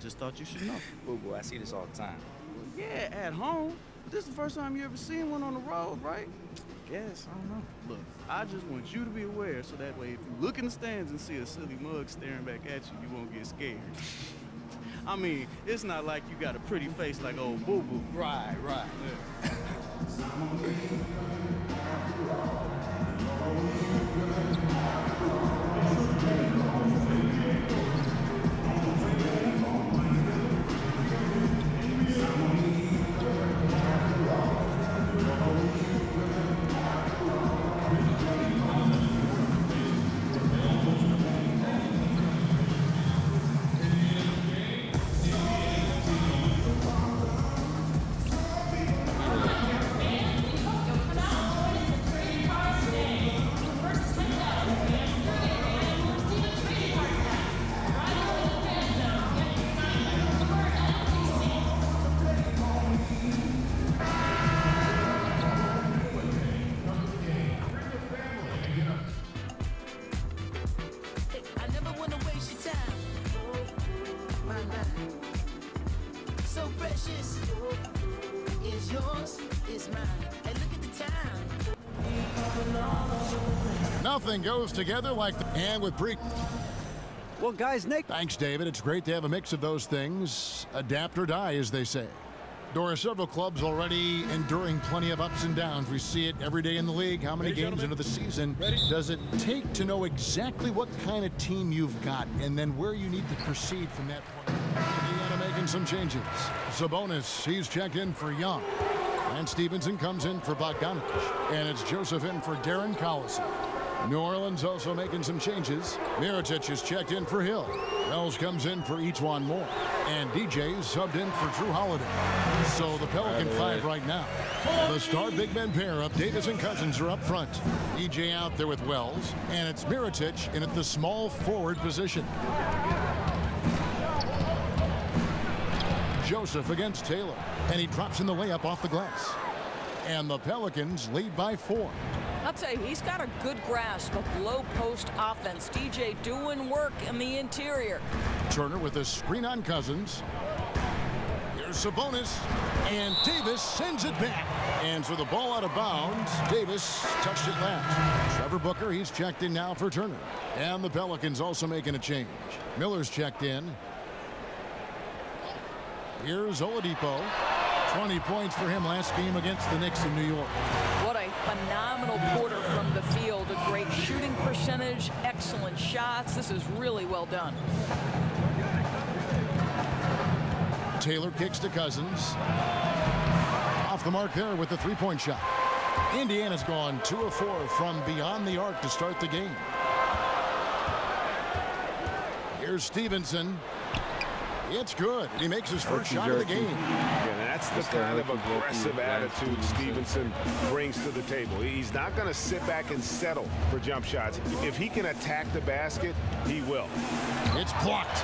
Just thought you should know. Boo-boo, I see this all the time. Well, yeah, at home. This is the first time you ever seen one on the road, right? Yes, I don't know. Look, I just want you to be aware so that way if you look in the stands and see a silly mug staring back at you, you won't get scared. I mean, it's not like you got a pretty face like old boo-boo. Right. Yeah. Nothing goes together like the hand with pre. Well, guys, Nick. Thanks, David. It's great to have a mix of those things. Adapt or die, as they say. There are several clubs already enduring plenty of ups and downs. We see it every day in the league. How many games into the season does it take to know exactly what kind of team you've got and then where you need to proceed from that point? Indiana making some changes. Sabonis, he's checked in for Young. And Stevenson comes in for Bogdanovich. And it's Joseph in for Darren Collison. New Orleans also making some changes. Mirotic is checked in for Hill. Wells comes in for Etuan Moore. And DJ is subbed in for Drew Holiday. So the Pelican five right now. The star big men pair of Davis and Cousins are up front. DJ out there with Wells. And it's Mirotic in at the small forward position. Joseph against Taylor. And he drops in the layup off the glass. And the Pelicans lead by 4. I'll tell you, he's got a good grasp of low post offense. DJ doing work in the interior. Turner with a screen on Cousins. Here's Sabonis. And Davis sends it back. And so the ball out of bounds. Davis touched it last. Trevor Booker, he's checked in now for Turner. And the Pelicans also making a change. Miller's checked in. Here's Oladipo. 20 points for him last game against the Knicks in New York. What a phenomenal quarter from the field. A great shooting percentage, excellent shots. This is really well done. Taylor kicks to Cousins. Off the mark there with the three-point shot. Indiana's gone 2 of 4 from beyond the arc to start the game. Here's Stevenson. It's good. He makes his first shot of the game. And that's the kind of aggressive attitude Stevenson brings to the table. He's not going to sit back and settle for jump shots. If he can attack the basket, he will. It's blocked.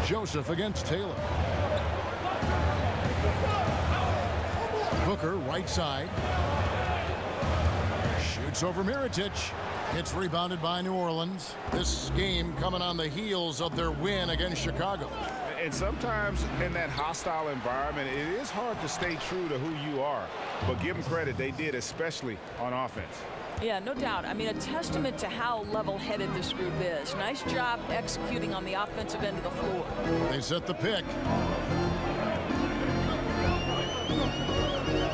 Joseph against Taylor. Booker, right side. Shoots over Mirotic. It's rebounded by New Orleans. This game coming on the heels of their win against Chicago. And sometimes in that hostile environment, it is hard to stay true to who you are. But give them credit, they did, especially on offense. Yeah, no doubt. I mean, a testament to how level-headed this group is. Nice job executing on the offensive end of the floor. They set the pick.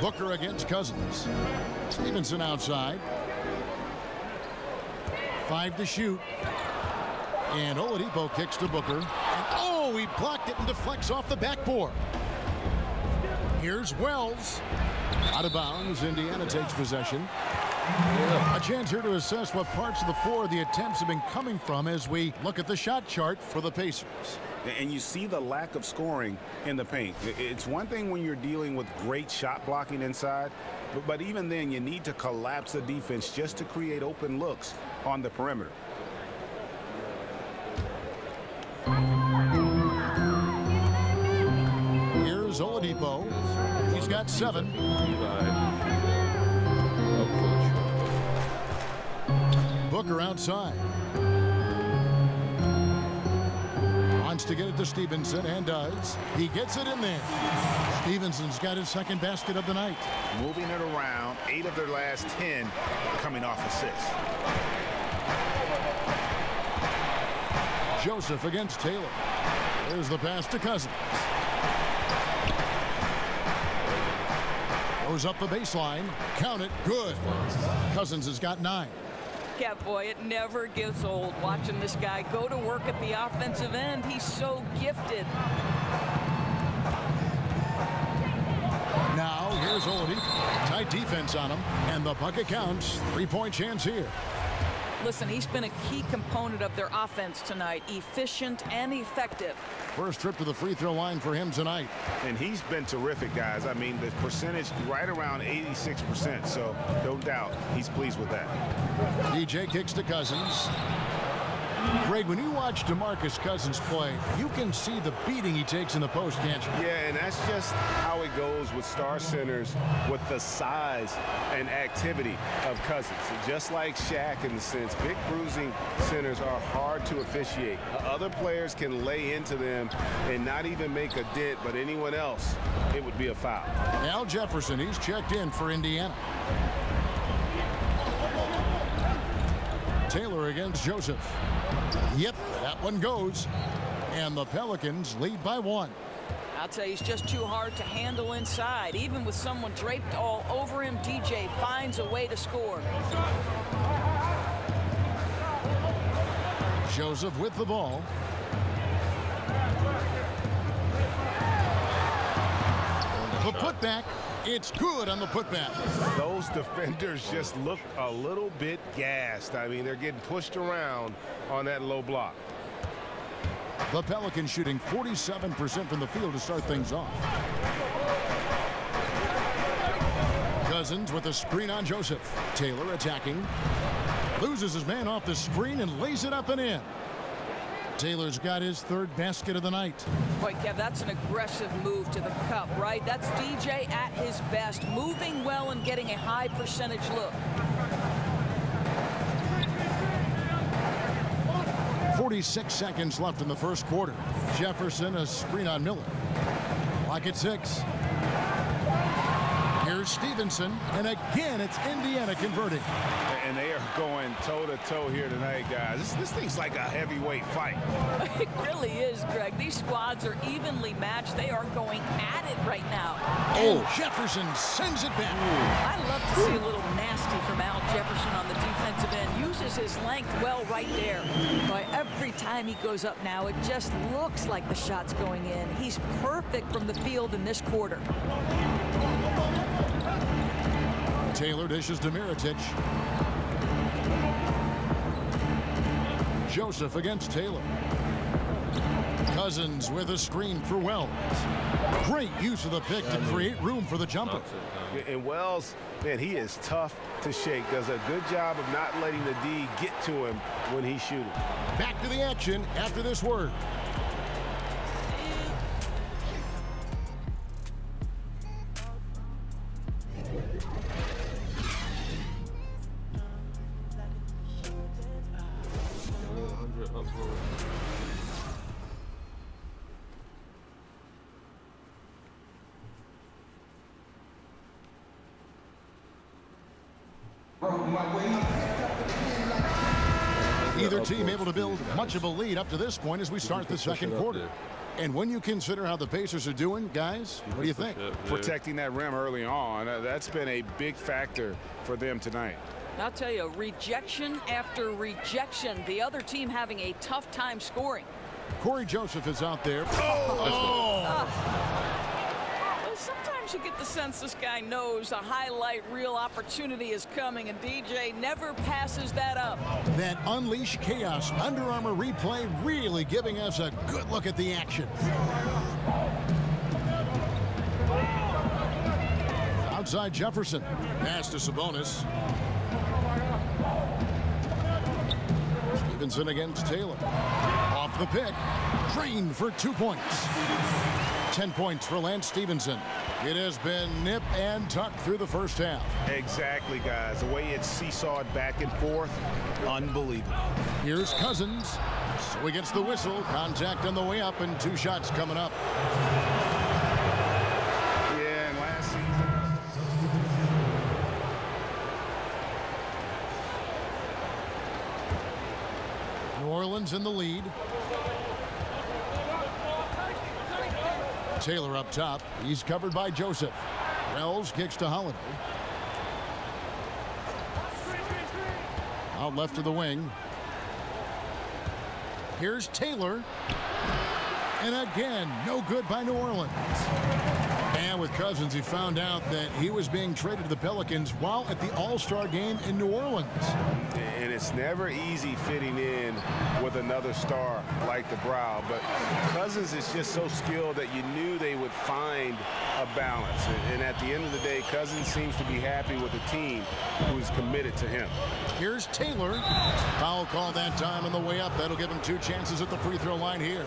Booker against Cousins. Stevenson outside. 5 to shoot. And Oladipo kicks to Booker. And oh, he blocked it and deflects off the backboard. Here's Wells. Out of bounds. Indiana takes possession. A chance here to assess what parts of the floor the attempts have been coming from as we look at the shot chart for the Pacers. And you see the lack of scoring in the paint. It's one thing when you're dealing with great shot blocking inside, but even then you need to collapse the defense just to create open looks on the perimeter. Here's Oladipo. He's got 7. Booker outside. Wants to get it to Stevenson and does. He gets it in there. Stevenson's got his second basket of the night. Moving it around, 8 of their last 10 coming off assists. Joseph against Taylor. There's the pass to Cousins. Goes up the baseline. Count it. Good. Cousins has got 9. Yeah, boy, it never gets old watching this guy go to work at the offensive end. He's so gifted. Now, here's Oladipo. Tight defense on him, and the bucket counts. 3-point chance here. Listen, he's been a key component of their offense tonight. Efficient and effective. First trip to the free throw line for him tonight. And he's been terrific, guys. I mean, the percentage right around 86%, so no doubt he's pleased with that. DJ kicks to Cousins. Greg, when you watch DeMarcus Cousins play, you can see the beating he takes in the post, can't you? Yeah, and that's just how it goes with star centers, with the size and activity of Cousins. Just like Shaq in the sense, big bruising centers are hard to officiate. Other players can lay into them and not even make a dent, but anyone else, it would be a foul. Al Jefferson, he's checked in for Indiana. Taylor against Joseph. Yep, that one goes. And the Pelicans lead by 1. I'll tell you, he's just too hard to handle inside. Even with someone draped all over him, DJ finds a way to score. Joseph with the ball. The putback. It's good on the putback. Those defenders just look a little bit gassed. I mean, they're getting pushed around on that low block. The Pelicans shooting 47% from the field to start things off. Cousins with a screen on Joseph. Taylor attacking. Loses his man off the screen and lays it up and in. Taylor's got his 3rd basket of the night. Boy, Kev, that's an aggressive move to the cup, right? That's DJ at his best, moving well and getting a high percentage look. 46 seconds left in the first quarter. Jefferson, a screen on Miller. Clock at 6. Here's Stevenson, and again, it's Indiana converting. And they are going toe-to-toe here tonight, guys. This thing's like a heavyweight fight. It really is, Greg. These squads are evenly matched. They are going at it right now. Oh, Jefferson sends it back. I love to see a little nasty from Al Jefferson on the defensive end. Uses his length well right there. But every time he goes up now, it just looks like the shot's going in. He's perfect from the field in this quarter. Taylor dishes to Mirotic. Joseph against Taylor. Cousins with a screen for Wells. Great use of the pick to create room for the jumper. And Wells, man, he is tough to shake. Does a good job of not letting the D get to him when he's shooting. Back to the action after this word. Either team able to build much of a lead up to this point as we start the second quarter. And when you consider how the Pacers are doing, guys, what do you think? Protecting that rim early on, that's been a big factor for them tonight. I'll tell you, rejection after rejection. The other team having a tough time scoring. Corey Joseph is out there. Sometimes you get the sense this guy knows a highlight reel opportunity is coming, and DJ never passes that up. That Unleash Chaos Under Armour replay really giving us a good look at the action. Outside Jefferson. Pass to Sabonis. Stevenson against Taylor. Off the pick. Drained for 2 points. 10 points for Lance Stevenson. It has been nip and tuck through the first half. Exactly, guys. The way it's seesawed back and forth, unbelievable. Here's Cousins. So he gets the whistle. Contact on the way up, and 2 shots coming up. Yeah, and last season. New Orleans in the lead. Taylor up top. He's covered by Joseph. Wells kicks to Holiday. Out left to the wing. Here's Taylor. And again, no good by New Orleans. And with Cousins, he found out that he was being traded to the Pelicans while at the All-Star game in New Orleans. And it's never easy fitting in with another star like the Brow, but Cousins is just so skilled that you knew they would find a balance. And at the end of the day, Cousins seems to be happy with the team who is committed to him. Here's Taylor. Foul call that time on the way up. That'll give him 2 chances at the free throw line here.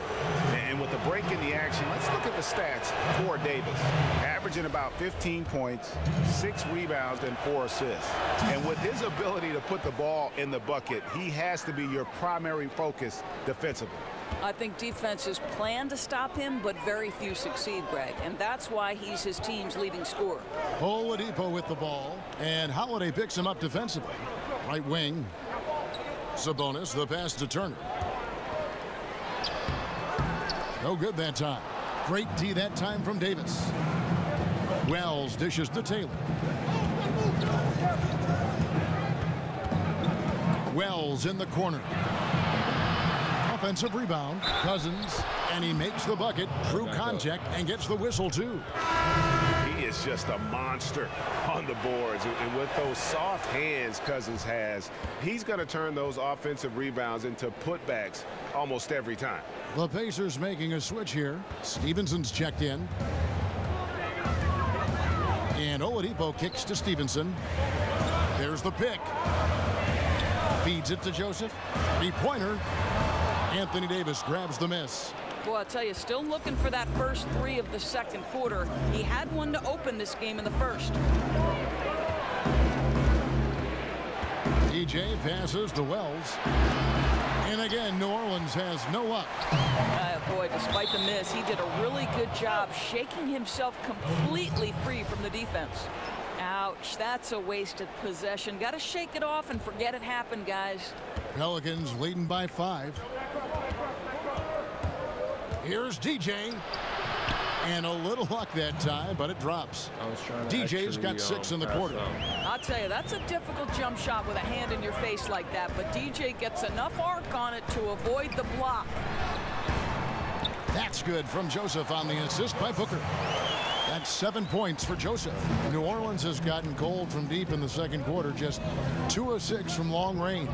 And with the break in the action, let's look at the stats for Davis. Averaging about 15 points, 6 rebounds, and 4 assists. And with his ability to put the ball in the bucket, he has to be your primary focus defensively. I think defenses plan to stop him, but very few succeed, Greg. And that's why he's his team's leading scorer. Oladipo with the ball, and Holiday picks him up defensively. Right wing. Sabonis, the pass to Turner. No good that time. Great D that time from Davis. Wells dishes to Taylor. Wells in the corner. Offensive rebound. Cousins, and he makes the bucket. True contact and gets the whistle too. He is just a monster on the boards. And with those soft hands Cousins has, he's going to turn those offensive rebounds into putbacks almost every time. The Pacers making a switch here. Stevenson's checked in. And Oladipo kicks to Stevenson. There's the pick. Feeds it to Joseph. 3-pointer. Anthony Davis grabs the miss. Well, I'll tell you, still looking for that first 3 of the second quarter. He had one to open this game in the first. DJ passes to Wells. And again, New Orleans has no luck. Boy, despite the miss, he did a really good job shaking himself completely free from the defense. Ouch, that's a wasted possession. Got to shake it off and forget it happened, guys. Pelicans leading by 5. Here's DJ. And a little luck that time, but it drops. DJ's got 6 in the quarter. I'll tell you, that's a difficult jump shot with a hand in your face like that, but DJ gets enough arc on it to avoid the block. That's good from Joseph on the assist by Booker. That's 7 points for Joseph. New Orleans has gotten cold from deep in the second quarter, just 2 of 6 from long range.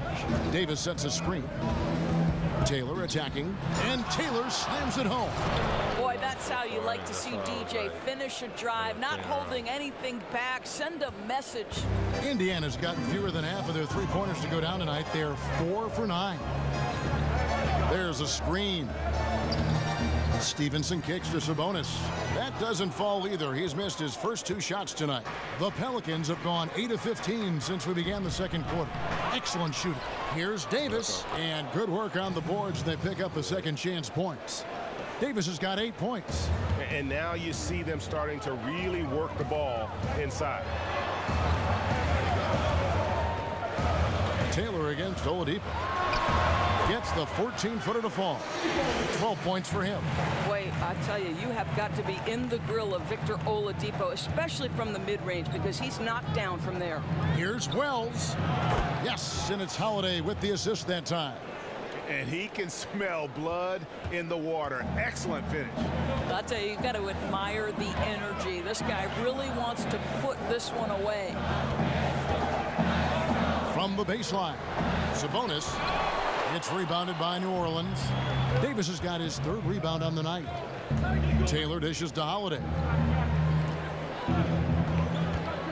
Davis sets a screen. Taylor attacking, and Taylor slams it home. Boy, that's how you like to see DJ finish a drive, not holding anything back, send a message. Indiana's gotten fewer than half of their 3-pointers to go down tonight. They're 4 for 9. There's a screen. Stevenson kicks to Sabonis. That doesn't fall either. He's missed his first 2 shots tonight. The Pelicans have gone 8 of 15 since we began the second quarter. Excellent shooting. Here's Davis, and good work on the boards. They pick up the second chance points. Davis has got 8 points. And now you see them starting to really work the ball inside. Taylor against Oladipo. Gets the 14-footer to fall. 12 points for him. Boy, I tell you, you have got to be in the grill of Victor Oladipo, especially from the mid-range, because he's knocked down from there. Here's Wells. Yes, and it's Holiday with the assist that time. And he can smell blood in the water. Excellent finish. I'll tell you, you've got to admire the energy. This guy really wants to put this one away. From the baseline, Sabonis. It's rebounded by New Orleans. Davis has got his 3rd rebound on the night. Taylor dishes to Holiday.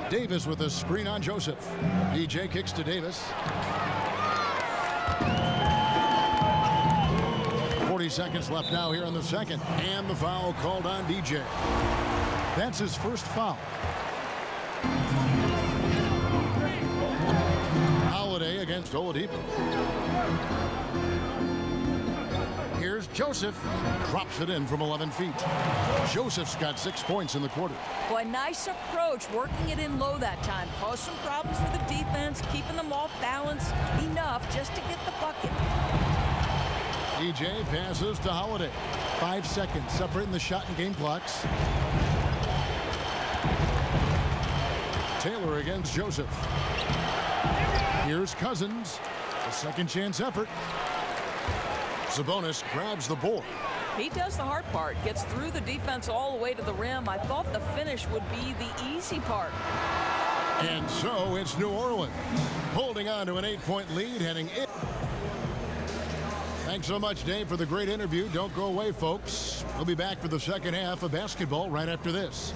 Davis with a screen on Joseph. DJ kicks to Davis. 40 seconds left now here in the second. And the foul called on DJ. That's his first foul. Holiday against Oladipo. Here's Joseph. Drops it in from 11 feet. Joseph's got 6 points in the quarter. Boy, nice approach, working it in low that time. Caused some problems for the defense, keeping them off balance enough just to get the bucket. DJ passes to Holiday. 5 seconds separating the shot and game clocks. Taylor against Joseph. Here's Cousins. A second chance effort. Sabonis grabs the board. He does the hard part, gets through the defense all the way to the rim. I thought the finish would be the easy part. And so it's New Orleans holding on to an 8-point lead heading in. Thanks so much, Dave, for the great interview. Don't go away, folks. We'll be back for the second half of basketball right after this.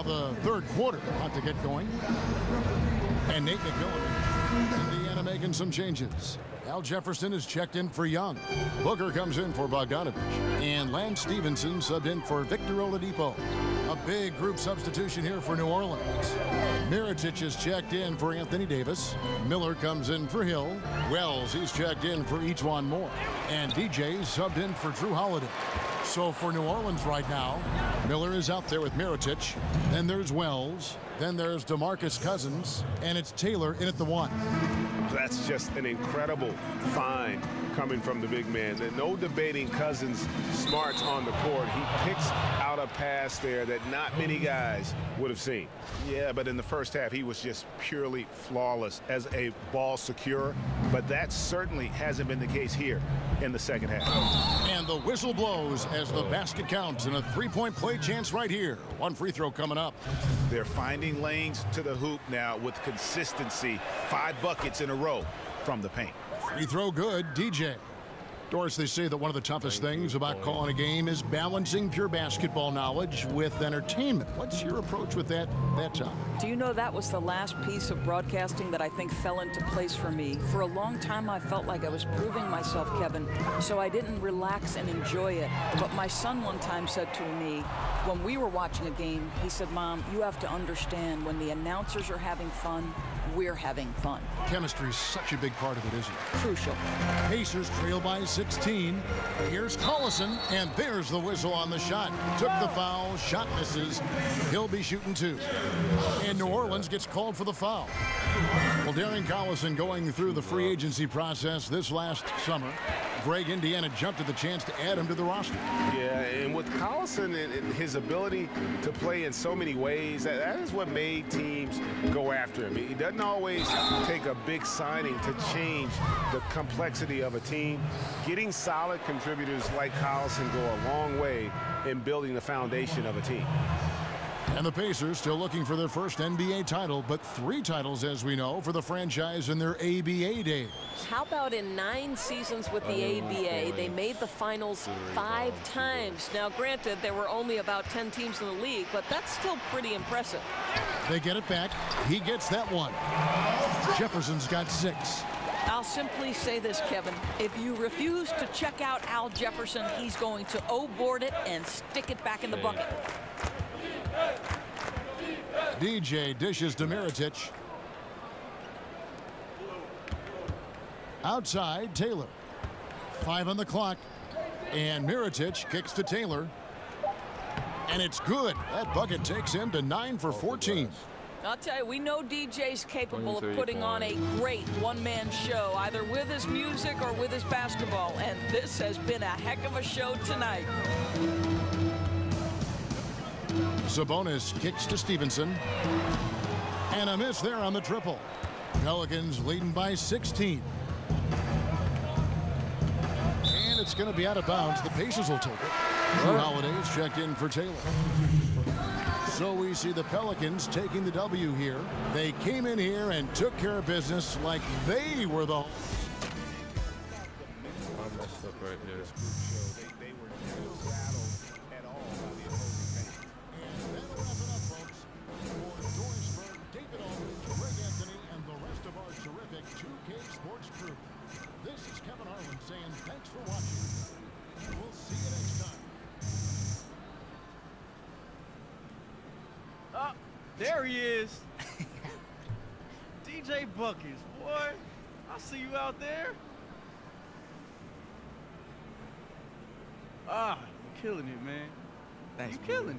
The third quarter about to get going. And Nate McMillan, Indiana making some changes. Al Jefferson is checked in for Young. Booker comes in for Bogdanovich. And Lance Stevenson subbed in for Victor Oladipo. A big group substitution here for New Orleans. Mirotic is checked in for Anthony Davis. Miller comes in for Hill. Wells, he's checked in for E'Twaun Moore. And DJ subbed in for Drew Holiday. So for New Orleans right now, Miller is out there with Mirotic. Then there's Wells. Then there's DeMarcus Cousins. And it's Taylor in at the 1. That's just an incredible find coming from the big man. No debating Cousins' smarts on the court. He picks out a pass there that not many guys would have seen. Yeah, but in the first half, he was just purely flawless as a ball securer. But that certainly hasn't been the case here in the second half. And the whistle blows as the basket counts and a 3-point play chance right here. One free throw coming up. They're finding lanes to the hoop now with consistency. 5 buckets in a row from the paint. Free throw good, DJ. Doris, they say that one of the toughest things about calling a game is balancing pure basketball knowledge with entertainment. What's your approach with that topic? Do you know that was the last piece of broadcasting that I think fell into place for me? For a long time, I felt like I was proving myself, Kevin, so I didn't relax and enjoy it. But my son one time said to me, when we were watching a game, he said, Mom, you have to understand when the announcers are having fun, we're having fun. Chemistry is such a big part of it, isn't it? Crucial. Pacers trail by 16. Here's Collison, and there's the whistle on the shot. Took the foul, shot misses. He'll be shooting 2. And New Orleans gets called for the foul. Well, Darren Collison going through the free agency process this last summer. Greg, Indiana jumped at the chance to add him to the roster. Yeah, and with Collison and his ability to play in so many ways, that is what made teams go after him. He doesn't always take a big signing to change the complexity of a team. Getting solid contributors like Collison go a long way in building the foundation of a team. And the Pacers still looking for their first NBA title, but 3 titles, as we know, for the franchise in their ABA days. How about in 9 seasons with the ABA, they made the finals 5 times. Now, granted, there were only about 10 teams in the league, but that's still pretty impressive. They get it back. He gets that one. Jefferson's got 6. I'll simply say this, Kevin. If you refuse to check out Al Jefferson, he's going to O-board it and stick it back in the bucket. DJ dishes to Mirotic. Outside, Taylor. 5 on the clock. And Mirotic kicks to Taylor. And it's good. That bucket takes him to 9 for 14. I'll tell you, we know DJ's capable of putting on a great one-man show, either with his music or with his basketball. And this has been a heck of a show tonight. Sabonis kicks to Stevenson. And a miss there on the triple. Pelicans leading by 16. And it's going to be out of bounds. The Pacers will take it. Drew Holiday's checked in for Taylor. So we see the Pelicans taking the W here. They came in here and took care of business like they were the... I messed up right there. They were no rattled at all by the opposing fans. And that'll wrap it up, folks. For Doris Burke, David Aldridge, Greg Anthony, and the rest of our terrific 2K Sports crew. This is Kevin Harlan saying thanks for watching. We'll see you next time. Oh, there he is. DJ Buckets, boy. I see you out there. Ah, you're killing it, man. Thanks, you killing it.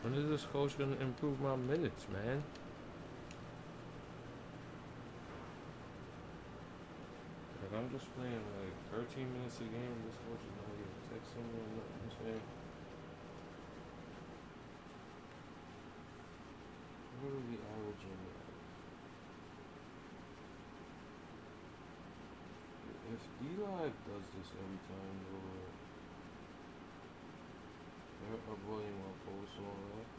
When is this coach gonna improve my minutes, man? Like, I'm just playing like 13 minutes a game. This coach is not even texting me or nothing. I'm saying, what are we averaging? If Eli does this every time, though, they're uploading my posts and all that,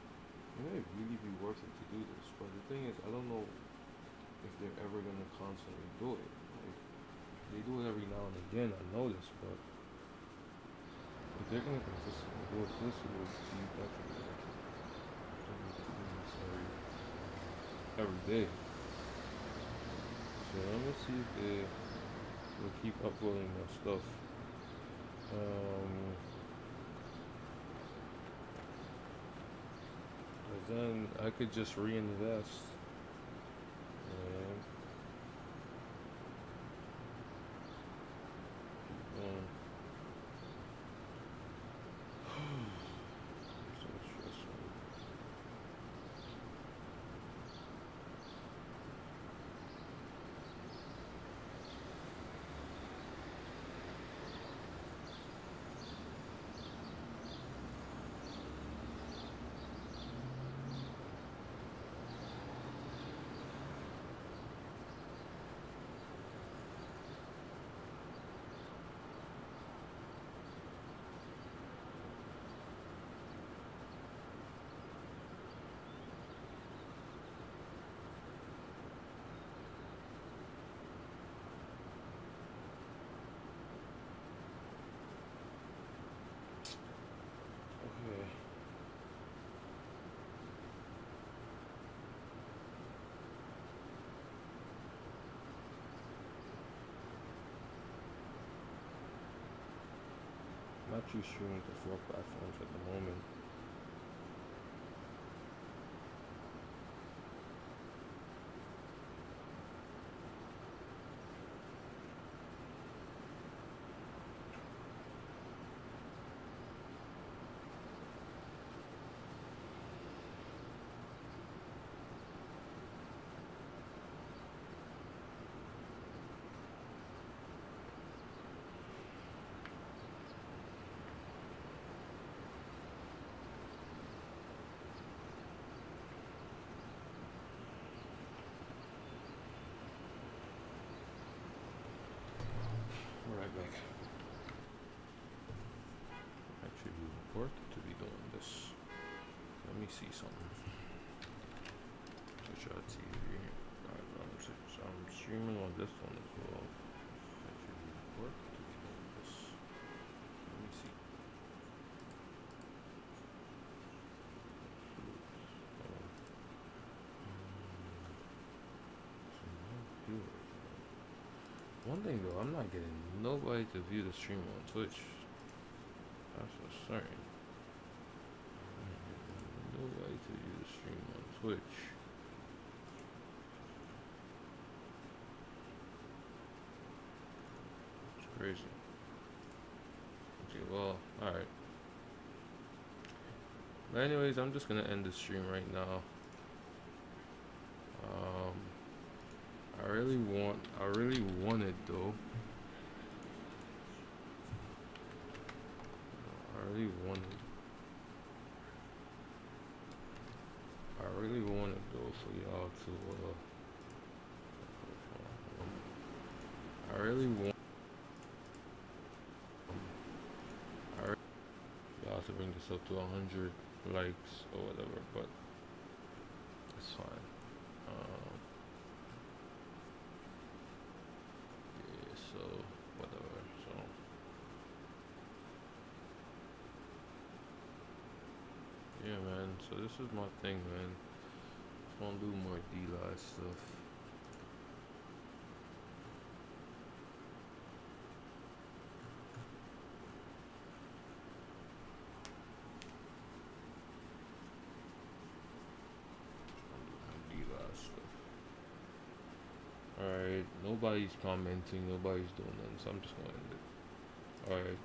it may really be worth it to do this. But the thing is, I don't know if they're ever gonna constantly do it. Like, they do it every now and again, I know this, but if they're gonna consistently do it, this will be definitely every day. So I'm gonna see if they will keep uploading my stuff. Then I could just reinvest. And keep going. So stressful. Not too streaming to 4 platforms at the moment. worth it to be doing this. Let me see something. Twitch TV. I'm streaming on this one as well. Worth it to be doing this. Let me see. One thing though, I'm not getting nobody to view the stream on Twitch. That's for certain. Nobody to view the stream on Twitch. It's crazy. Okay, well, alright. But anyways, I'm just gonna end the stream right now. I really want it though. I really want it though for y'all to I really want y'all to bring this up to 100 likes or whatever, but it's fine. So whatever. So yeah, man. So this is my thing, man. Just wanna do more D-Live stuff. Alright, nobody's commenting, nobody's doing nothing, so I'm just gonna end it. Alright.